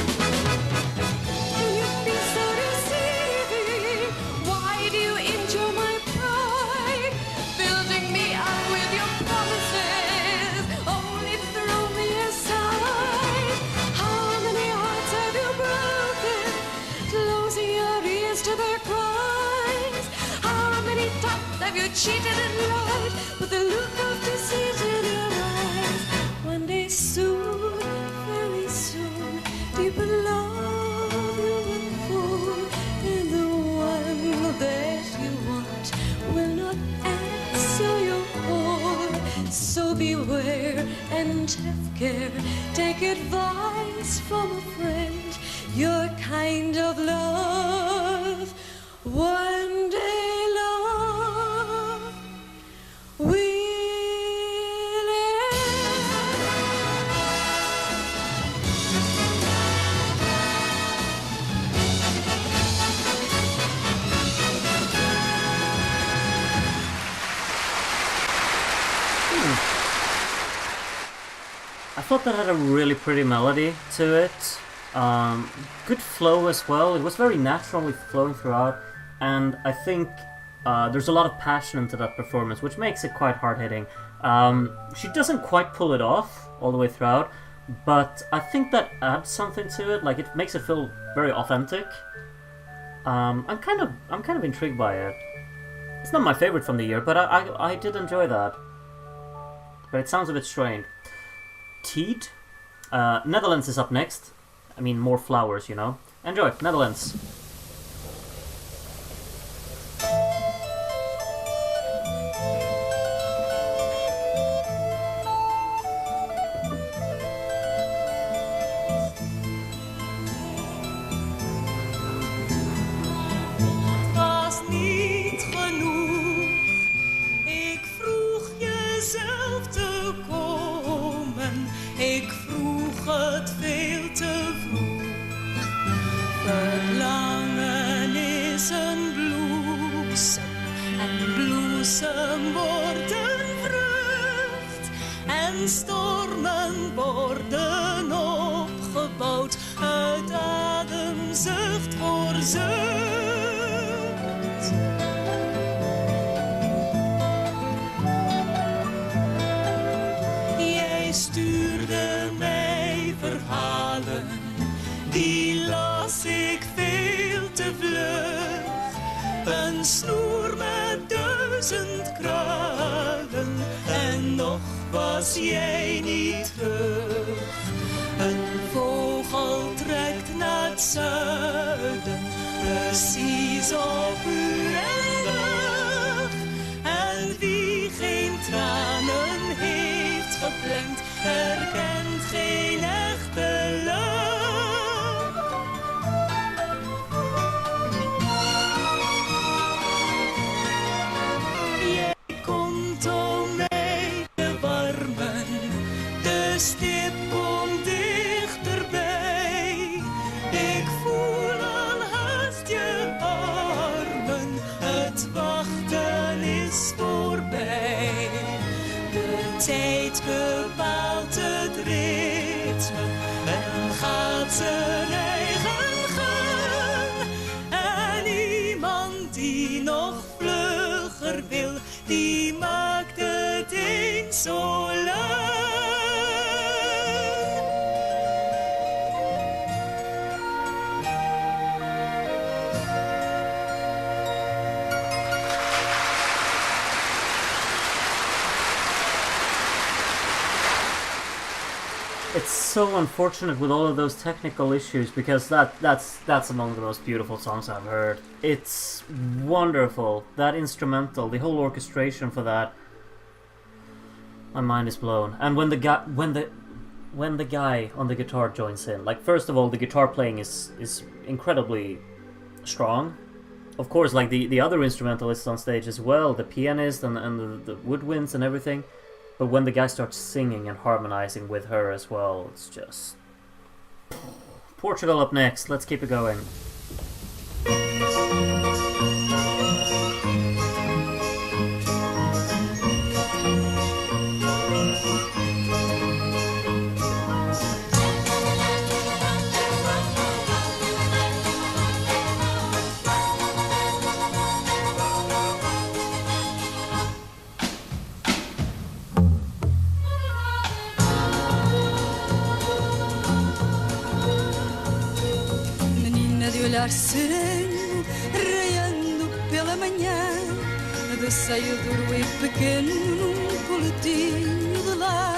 Will you be so deceiving? Why do you injure my pride? Building me up with your promises, only throw me aside. How many hearts have you broken, closing your ears to their cries? How many times have you cheated and lied with a look of deceit in your eyes? One day soon, very soon, deep in love you will fall, and the one that you want will not answer your call. So beware and have care, take advice from a friend. Your kind of love, one day love will end. I thought that had a really pretty melody to it. Good flow as well. It was very naturally flowing throughout, and I think there's a lot of passion into that performance, which makes it quite hard-hitting. She doesn't quite pull it off all the way throughout, but I think that adds something to it. Like, it makes it feel very authentic. I'm kind of intrigued by it. It's not my favorite from the year, but I did enjoy that. But it sounds a bit strained. Teed, Netherlands is up next. I mean, more flowers, you know. Enjoy, Netherlands. Was niet genoeg. Ik vroeg jezelf te komen. Ik vroeg het veel te vroeg. Verlangen is een bloesem. En bloesem worden vrucht. En stormen worden opgebouwd uit ademzucht voor zucht. Jij stuurde mij verhalen, die las ik veel te vlug. Een snoer met 1000 kralen en nog was jij niet terug. Een vogel trekt naar het zuiden, precies op uur en dag. En wie geen tranen heeft gepland, herkent geen echte lach. Jij komt om mij te warmen, de stip komt dichterbij. Ik voel al haast je armen, het wachten is voorbij. De tijd bepaalt het ritme en gaat zijn eigen gang. En iemand die nog vlugger wil, die maakt het eens zo lang. It's so unfortunate with all of those technical issues, because that's among the most beautiful songs I've heard. It's wonderful. That instrumental, the whole orchestration for that, my mind is blown. And when the when the guy on the guitar joins in. Like, first of all, the guitar playing is incredibly strong. Of course, like the other instrumentalists on stage as well, the pianist and the woodwinds and everything. But when the guy starts singing and harmonizing with her as well, it's just... Portugal up next, let's keep it going. Olhar sereno, raiando pela manhã, de seio duro e pequeno num coletinho de lã.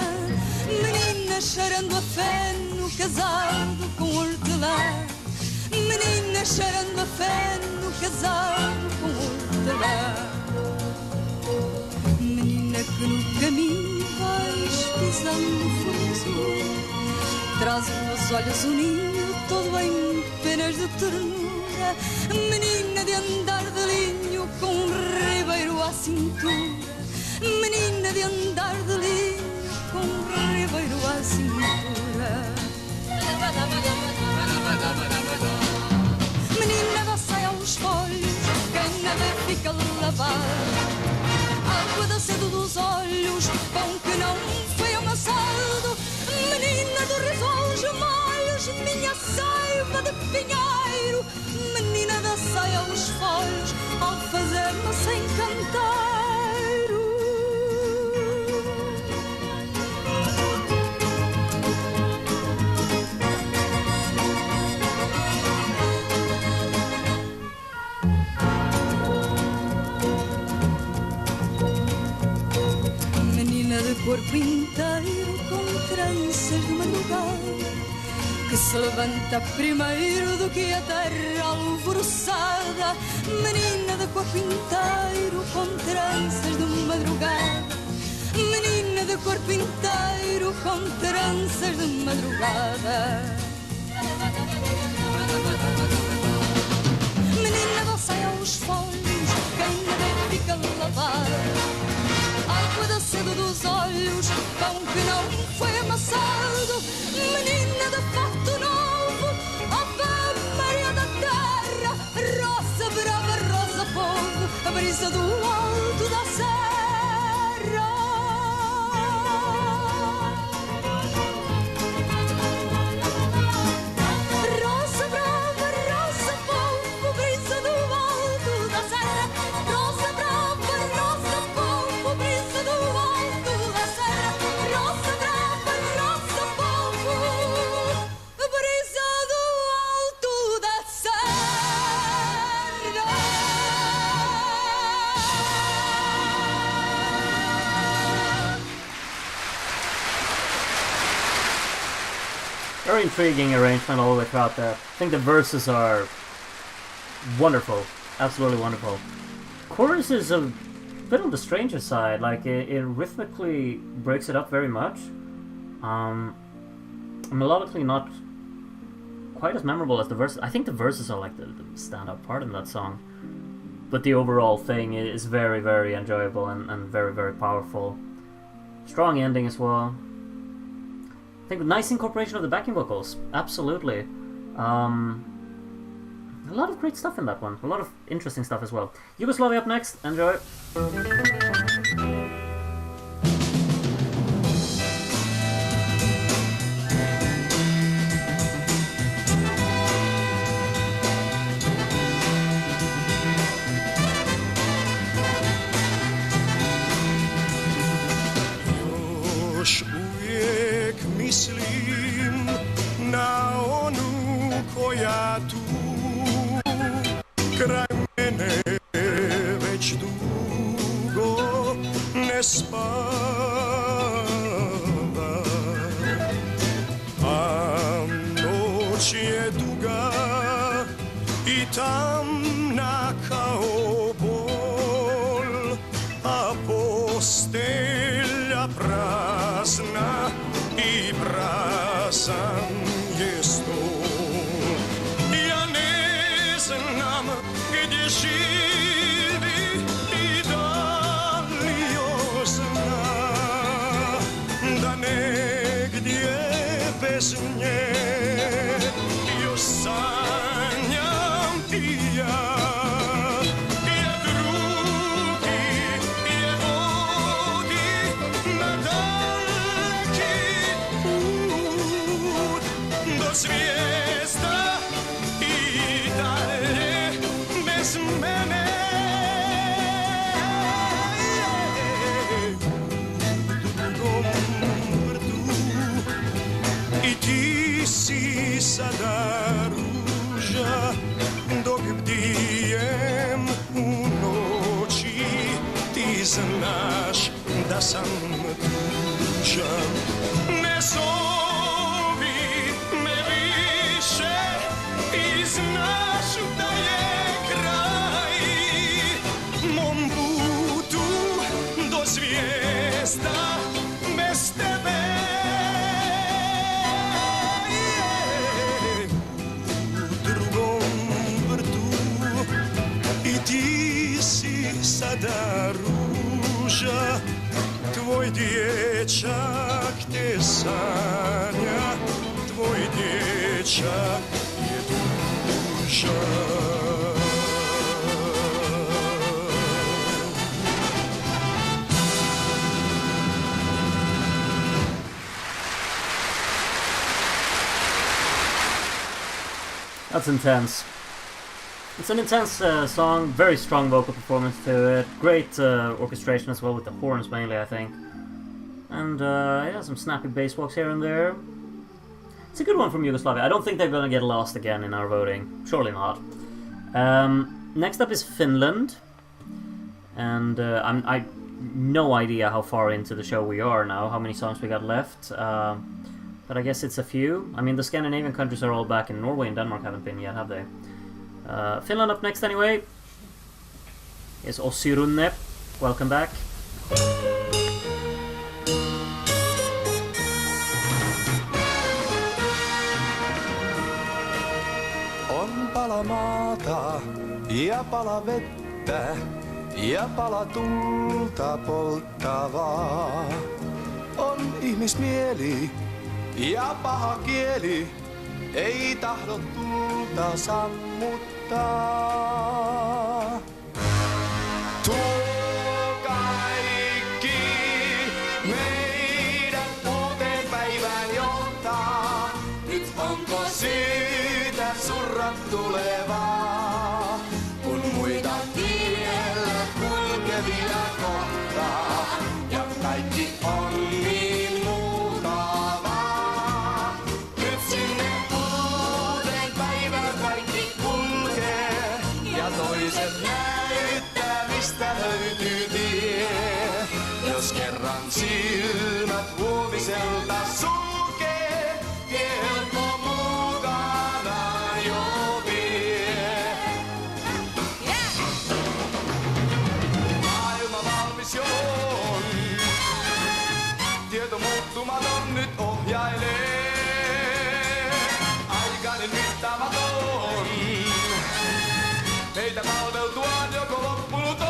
Menina cheirando a feno, casado com hortelã. Menina cheirando a feno, casado com hortelã. Menina que no caminho vais pisando fuso, traz nos olhos um ninho todo em penas de ternura. Menina de andar de linho com um ribeiro à cintura. Menina de andar de linho com um ribeiro à cintura. Menina da saia aos folhos, quem nada fica lavada. Água da sede dos olhos, pão que não foi amassado. Menina do riso aos molhos, minha saiva de pinheiro. Menina da saia aos folhos, ao fazer-me sem canteiro. Menina de corpo inteiro, com tranças de madrugada, que se levanta primeiro do que a terra alvoroçada. Menina de corpo inteiro, com tranças de madrugada. Menina de corpo inteiro, com tranças de madrugada. Menina da saia aos folhos, quem nada fica lavada. Água da sede dos olhos, pão que não foi amassado. Menina de fato novo, Ave Maria da terra. Rosa brava, rosa fogo, a brisa do alto da serra. Rosa brava, rosa fogo, brisa do alto da serra. Rosa brava, rosa fogo, brisa do alto da serra. Rosa brava, rosa fogo, brisa do alto da serra. Very intriguing arrangement all the way throughout there. I think the verses are wonderful, absolutely wonderful. Chorus is a bit on the stranger side, like it rhythmically breaks it up very much. Melodically not quite as memorable as the verses. I think the verses are like the stand-up part in that song. But the overall thing is very, very enjoyable and very, very powerful. Strong ending as well. I think nice incorporation of the backing vocals, absolutely. A lot of great stuff in that one, a lot of interesting stuff as well. Yugoslavia up next, enjoy. Još uvijek mislim na onu koja tu kraj mene već dugo ne spava, a noć je duga i tamna kao bol, a postelja prazna i prazna ensam gestår. Ja ne znam gdje živi i da li još zna da negdje bez nje još sanjam ti ja. Zvijezda i dalje bez mene. U drugom vrtu i ti si sada ruža dok bdijem u noći. Ti znaš da sam tužan. Ne znaš da je kraj mom putu do zvijezda bez tebe. U drugom vrtu i ti si sada ruža, tvoj dječak te sanja, tvoj dječak je dužan. That's intense. It's an intense song, very strong vocal performance to it, great orchestration as well with the horns mainly, I think. And yeah, some snappy bass walks here and there. It's a good one from Yugoslavia. I don't think they're gonna get lost again in our voting. Surely not. Next up is Finland. And I no idea how far into the show we are now, how many songs we got left. But I guess it's a few. I mean, the Scandinavian countries are all back, and Norway and Denmark haven't been yet, have they? Finland up next anyway. Is Ossi Runne. Welcome back. On pala maata ja pala vettä ja pala tulta polttavaa. On ihmismieli ja paha kieli, ei tahdo tulta sammuttaa. Tuo kaikki meidän uuteen päivään johtaa. Nyt onko syytä surra tulevaa, kun muita tiellä kulkevia kohtaa. Ja kaikki on niin mukavaa. Nyt sinne uuteen päivään kaikki kulkee. Ja toiset näyttää, mistä löytyy tie. Jos kerran silmät huomiselta sulkee, tie helppo mukanaan jo vie. Maailma valmis jo on. Tieto muuttumaton nyt ohjailee. Aikainen mittaamaton. Meitä palveltuaan joko loppunut on.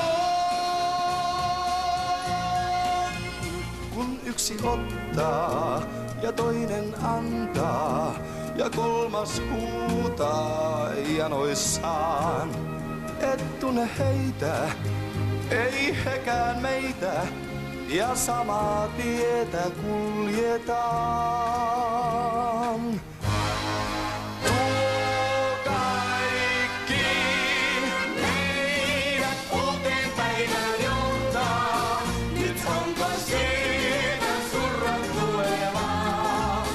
Kun yksi ottaa ja toinen antaa ja kolmas huutaa janoissaan. Et tunne heitä, ei hekään meitä, ja samaa tietä kuljetaan. Tuo kaikki meidät uuteen päivään johtaa. Nyt onko syytä surra tulevaa,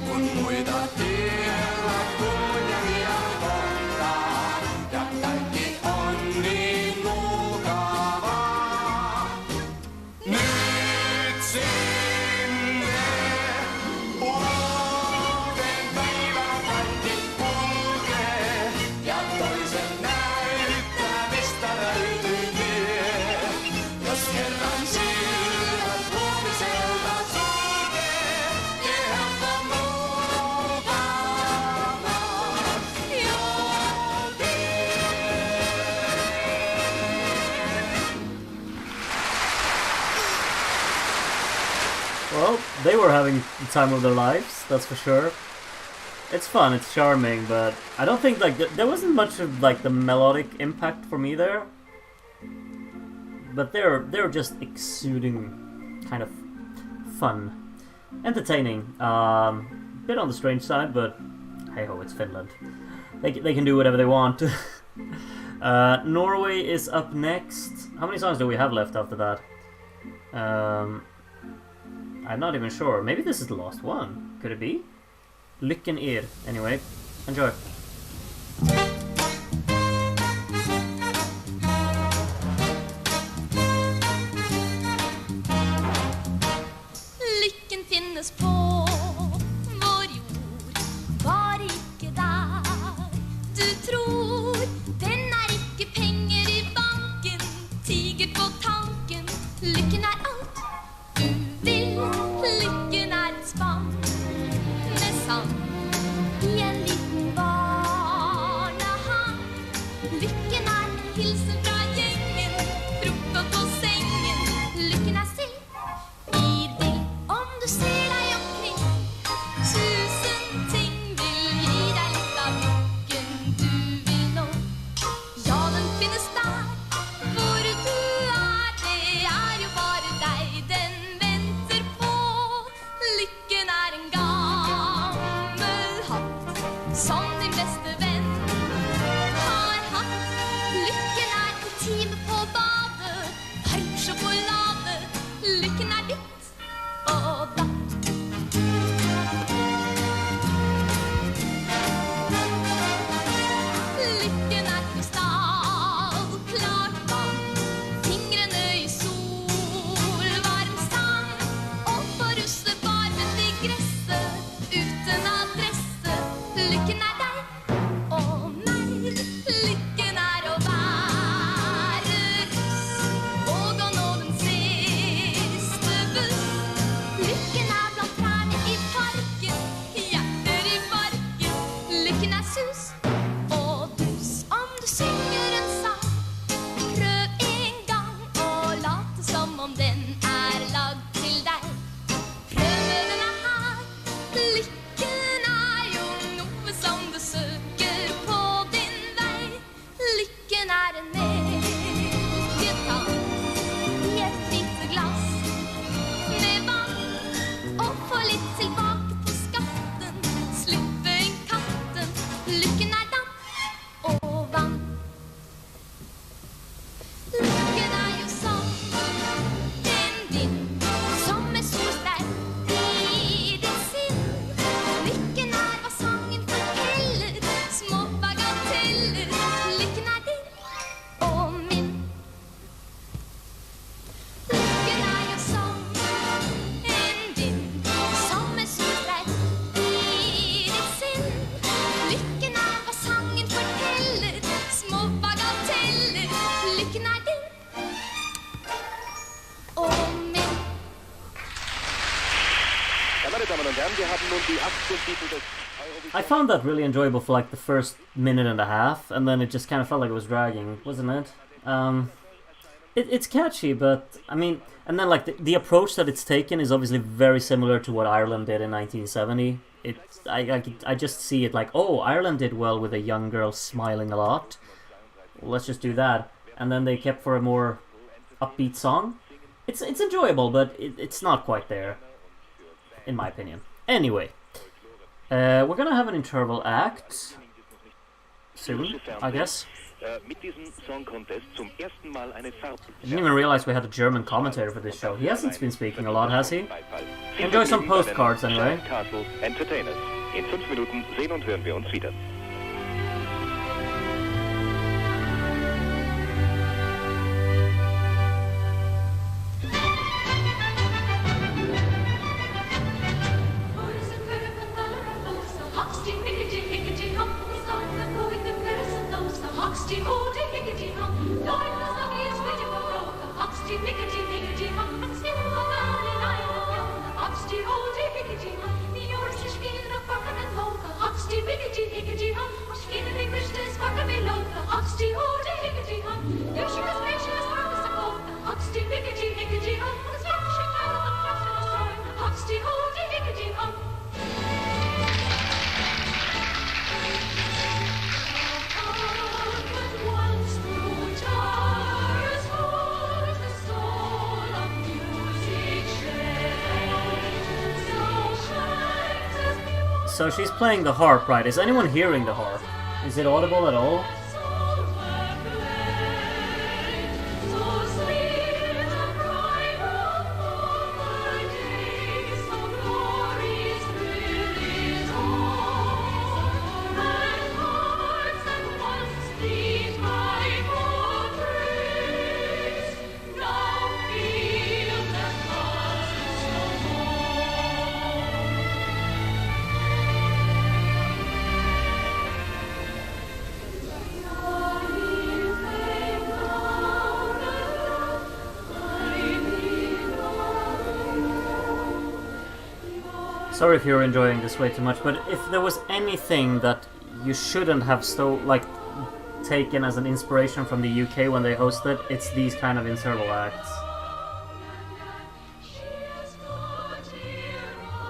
kun muita tiellä kulkevia kohtaa. Ja kaikki on niin mukavaa. Nyt sinne uuteen they were having the time of their lives, that's for sure. It's fun, it's charming, but I don't think like there wasn't much of like the melodic impact for me there. But they're just exuding kind of fun, entertaining. Bit on the strange side, but hey ho, it's Finland. They can do whatever they want. Norway is up next. How many songs do we have left after that? I'm not even sure. Maybe this is the last one. Could it be? Lykken er. Anyway, enjoy. Lykken finnes på vår jord, bare ikke der du tror. Den ikke penger i banken, tiger på tanken. Lykken alt du vil, lykken et spann med sand i en liten barnehand. Lykken en hilsen fra gjengen, frokost på sengen. Lykken se i det, om du ser deg omkring. Tusen ting vil gi deg litt av lykken du vil nå. Ja, den finnes der, hvor du det jo bare deg den venter på. Lykken en gammel hatt, som din beste venn har hatt. Lykken en time på badet, varm sjokolade. Lykken ditt og datt. Lykken krystallklart vann, fingrene i solvarm sand. Og på russebarmen i gresset, uten adresse. Lykken deg og meg. Lykken å være russ og å nå den siste buss. Lykken blant trærne i parken, hjerter i barken. Lykken sus og dus. Om du synger en sang, prøv en gang og late som om den lagd til deg. Prøv den her. Lykken jo noe som du søker på din vei. Lykken en melketann i et lite glass med vann. Og få litt tilbake på skatten, slippe inn katten. Lykken damp og vann. Lykken jo sånn en vind som solsterk i ditt sinn. Lykken hva sangen forteller, små bagateller. Lykken din og min. Lykken jo sånn en vind som solsterk i ditt sinn. Lykken hva sangen forteller, små bagateller. Lykken din og min. Ja, meine Damen und Herren, wir haben nun die 8. Titel des I found that really enjoyable for like the first minute and a half, and then it just kind of felt like it was dragging, wasn't it? It's catchy, but I mean, and then like the approach that it's taken is obviously very similar to what Ireland did in 1970. I just see it like, oh, Ireland did well with a young girl smiling a lot. Let's just do that, and then they kept for a more upbeat song. It's enjoyable, but it's not quite there, in my opinion. Anyway, we're gonna have an interval act soon, I guess. mit diesem Song Contest zum ersten Mal eine Farbe. I didn't even realize we had a German commentator for this show. He hasn't been speaking a lot, has he? Enjoy some postcards anyway. Castle Entertainers. In 5 Minuten sehen und hören wir uns wieder. Huxty So she's playing the harp, right? Is anyone hearing the harp? Is it audible at all? Sorry if you're enjoying this way too much, but if there was anything that you shouldn't have taken as an inspiration from the UK when they hosted, it's these kind of interval acts.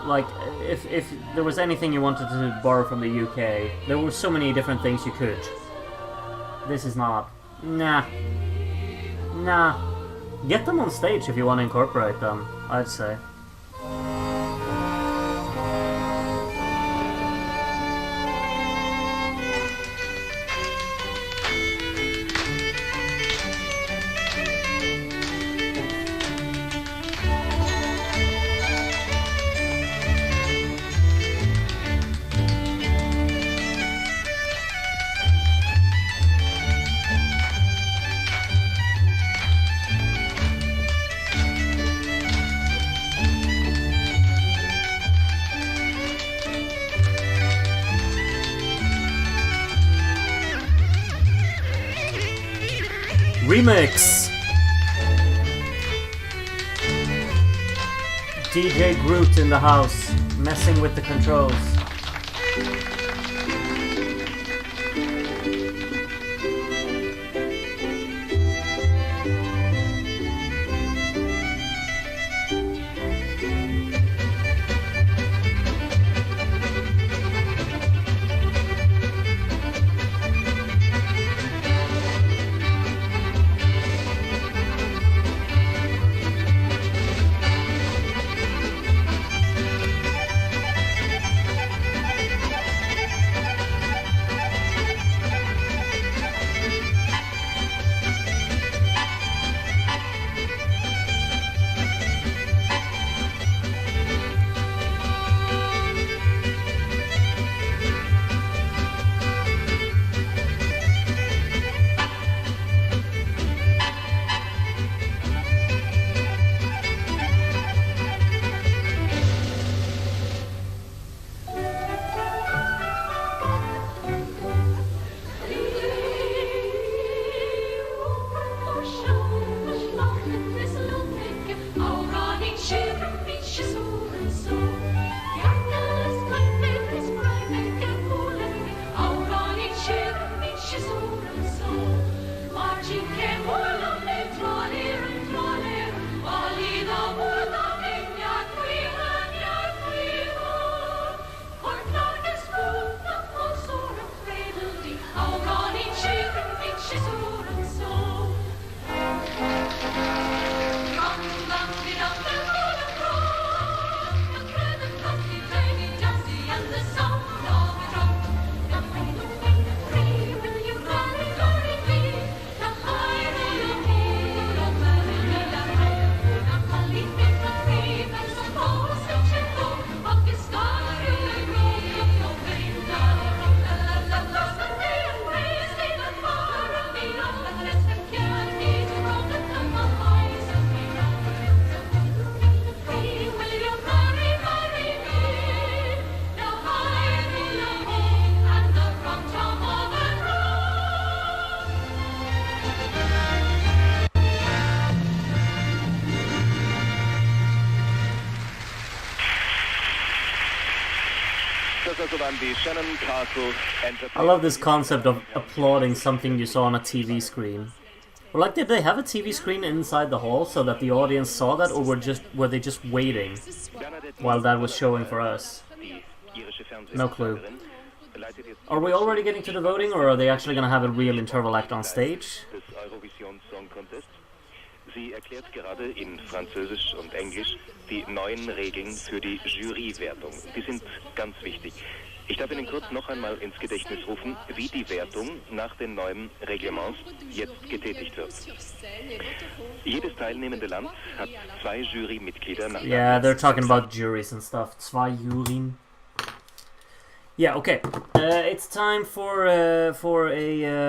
Like, if there was anything you wanted to borrow from the UK, there were so many different things you could. This is not. Nah. Get them on stage if you want to incorporate them, I'd say. Remix! DJ Groot in the house, messing with the controls. I love this concept of applauding something you saw on a TV screen. Or like, did they have a TV screen inside the hall so that the audience saw that, or were they just waiting while that was showing for us? No clue. Are we already getting to the voting, or are they actually going to have a real interval act on stage? Sie erklärt gerade in Französisch und Englisch die neuen Regeln für die Jurywertung. Die sind ganz wichtig. Ich darf Ihnen kurz noch einmal ins Gedächtnis rufen, wie die Wertung nach den neuen Reglements jetzt getätigt wird. Jedes teilnehmende Land hat 2 Jurymitglieder nach Yeah, they're talking about juries and stuff. 2 Jurien. Yeah, okay. It's time for a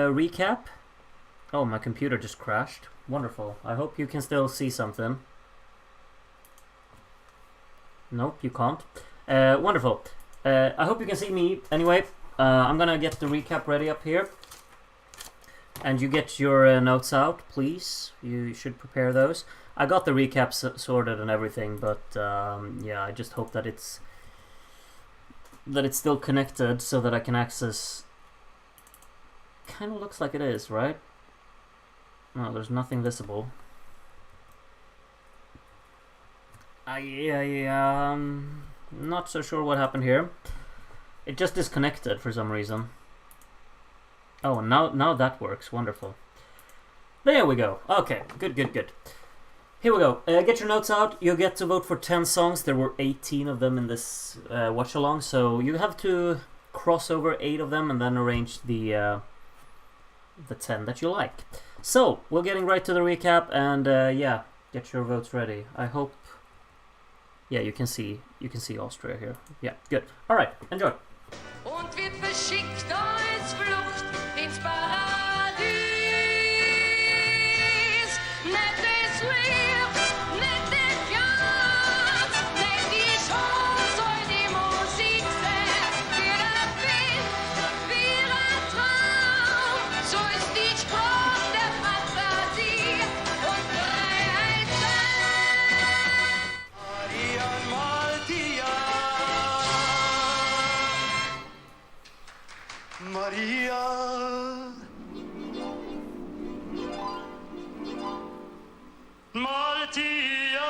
recap. Oh, my computer just crashed. Wonderful. I hope you can still see something. Nope, you can't. Wonderful. I hope you can see me. Anyway, I'm gonna get the recap ready up here. And you get your notes out, please. You should prepare those. I got the recaps sorted and everything, but yeah, I just hope that it's still connected so that I can access. Kind of looks like it is, right? No, there's nothing visible. Not so sure what happened here. It just disconnected for some reason. Oh, now that works. Wonderful. There we go. Okay, good. Here we go. Get your notes out. You get to vote for 10 songs. There were 18 of them in this watch-along, so you have to cross over 8 of them and then arrange the 10 that you like. So, we're getting right to the recap, and yeah, get your votes ready. I hope... Yeah, you can see Austria here. Yeah, good. All right, enjoy. Und wird verschickt als Flucht ins Paradies. Nettes Lied, nette Gans, nicht die Chance soll die Musik sein. Wir erfinden wie ein Traum, so ist die Sprache der Fantasie und Freiheit sein. Maria. Martia.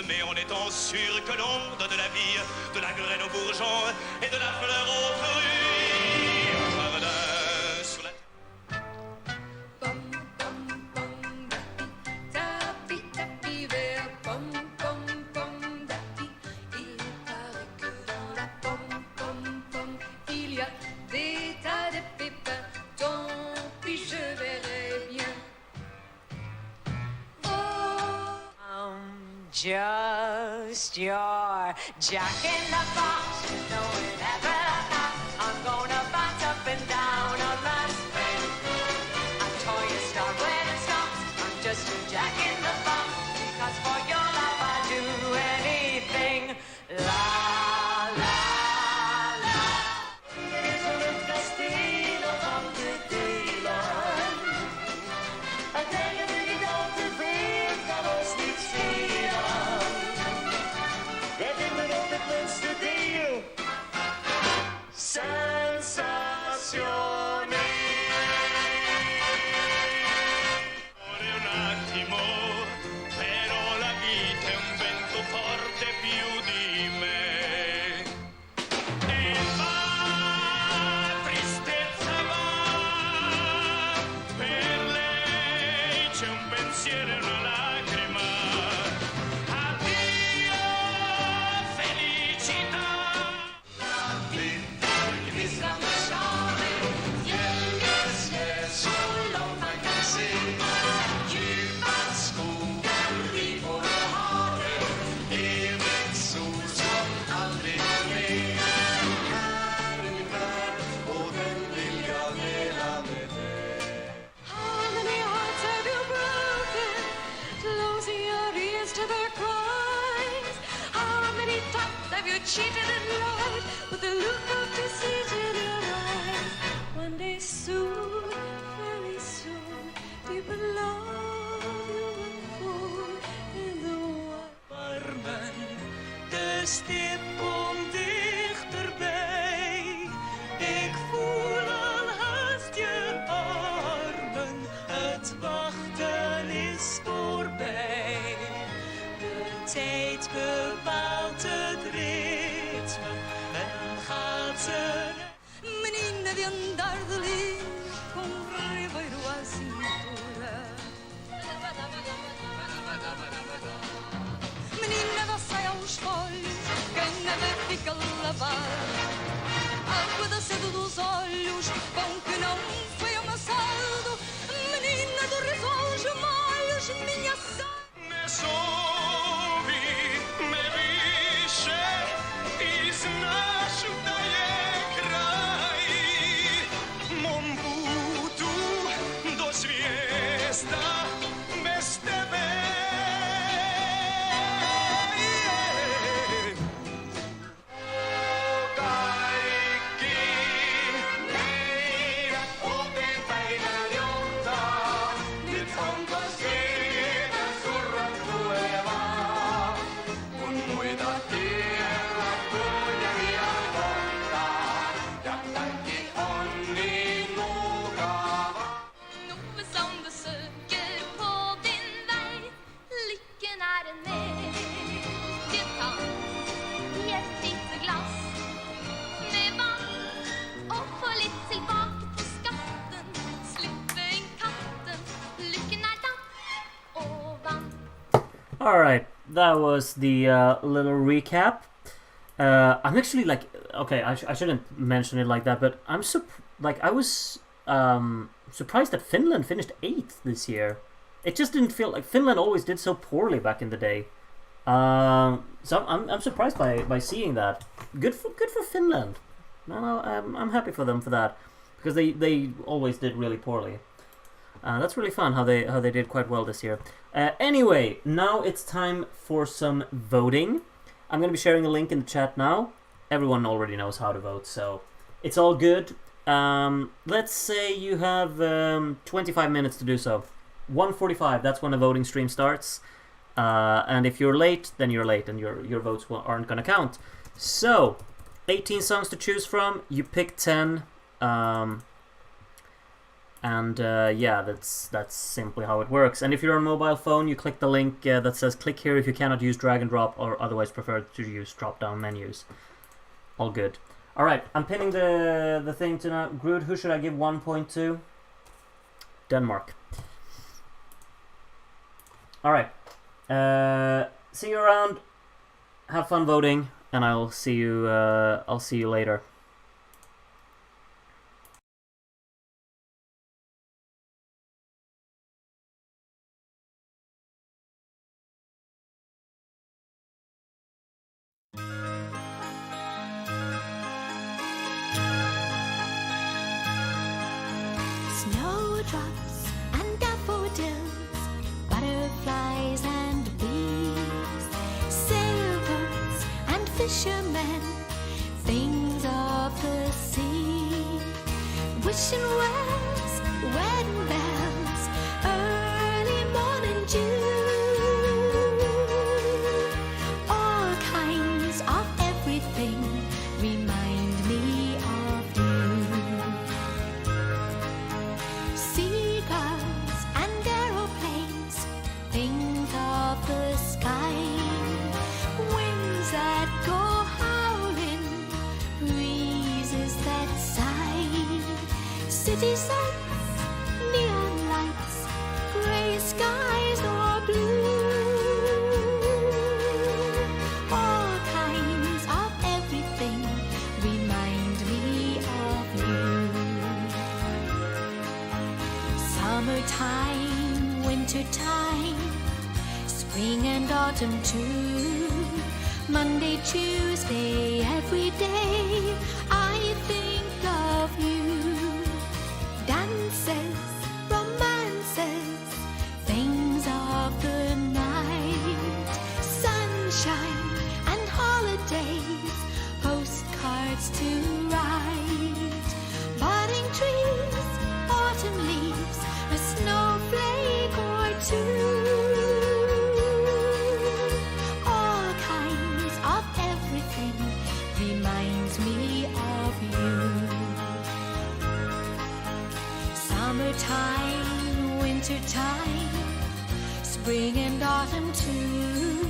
Mais en étant sûr que l'on donne la vie, de la graine aux bourgeons et de la fleur aux fruits. Un jardin sur la Just your jack in the box, no it ever not. I'm gonna bounce up and down on my spring. Until you start when it stops. I'm just your jack in the box, because for your love I do anything. La la la. Is er het kasteel of op de Deeland? cheated in life with the look of deceit in your eyes. One day soon, very soon, people love you will fall in the warmen. De stip komt dichterbij. Ik voel al haast je armen. Het wachten is voorbij. De tijd bepaalt het ritme en gaat ze. Menina de andar de lis, com ribeiro à cintura. Menina da saia aos folhos, quem neve fica lavar. Água da sede dos olhos, com que não foi amassado. Menina do riso aos molhos, minha saia. Me sovi, me više i znaš da je kraj mom putu do zvijezda bez tebe. Kaikki meidät uuteen päivään johtaa. Nyt onko siitä surran tulevaa, kun muita tiellä kulkevia kohtaa. Ja kaikki on niin mukavaa. Noe som besøker på din vei. Lykken er en melketann i et lite glass med vann. Og få litt tilbake på skatten, slippe inn katten. Lykken er dann og vann. Alright, that was the little recap. I'm actually like, okay, I shouldn't mention it like that, but I'm I was surprised that Finland finished 8th this year. It just didn't feel like Finland always did so poorly back in the day. So I'm surprised by seeing that. Good for Finland. No, I'm happy for them for that, because they always did really poorly. That's really fun how they did quite well this year. Anyway, now it's time for some voting. I'm going to be sharing a link in the chat now. Everyone already knows how to vote, so it's all good. Let's say you have 25 minutes to do so. 1:45, that's when the voting stream starts. And if you're late, then you're late, and your votes aren't going to count. So, 18 songs to choose from. You pick 10. Yeah, that's simply how it works. And if you're on mobile phone, you click the link that says click here if you cannot use drag and drop or otherwise prefer to use drop down menus. All good. Alright, I'm pinning the thing to now. Grood, who should I give 1 point to? Denmark. Alright. See you around. Have fun voting, and I'll see you later. Snowdrops and daffodils, butterflies and bees, sailboats and fishermen, things of the sea. Wishing wells, wedding bells, early morning dew. All kinds of everything remind me of you. Seagulls and aeroplanes, things of the sky. Winds that go howling, breezes that sigh. City sights, neon lights, gray skies or blue. All kinds of everything remind me of you. Summertime, wintertime, spring and autumn too. Monday, Tuesday, every day I think of you. Dances, romances, things of the night. Sunshine and holidays, Summertime, wintertime, spring and autumn too.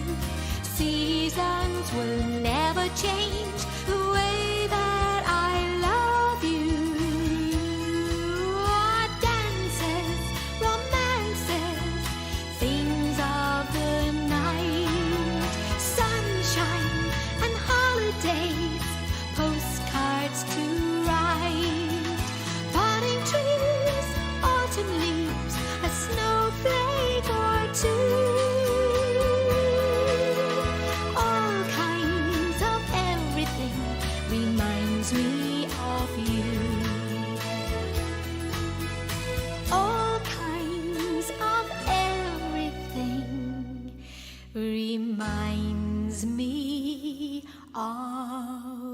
Seasons will never change the way that I love you. Dances, romances, things of the night, sunshine and holidays, postcards to write, budding trees, autumn leaves, a snowflake or two. All kinds of everything reminds me of you. All kinds of everything reminds me of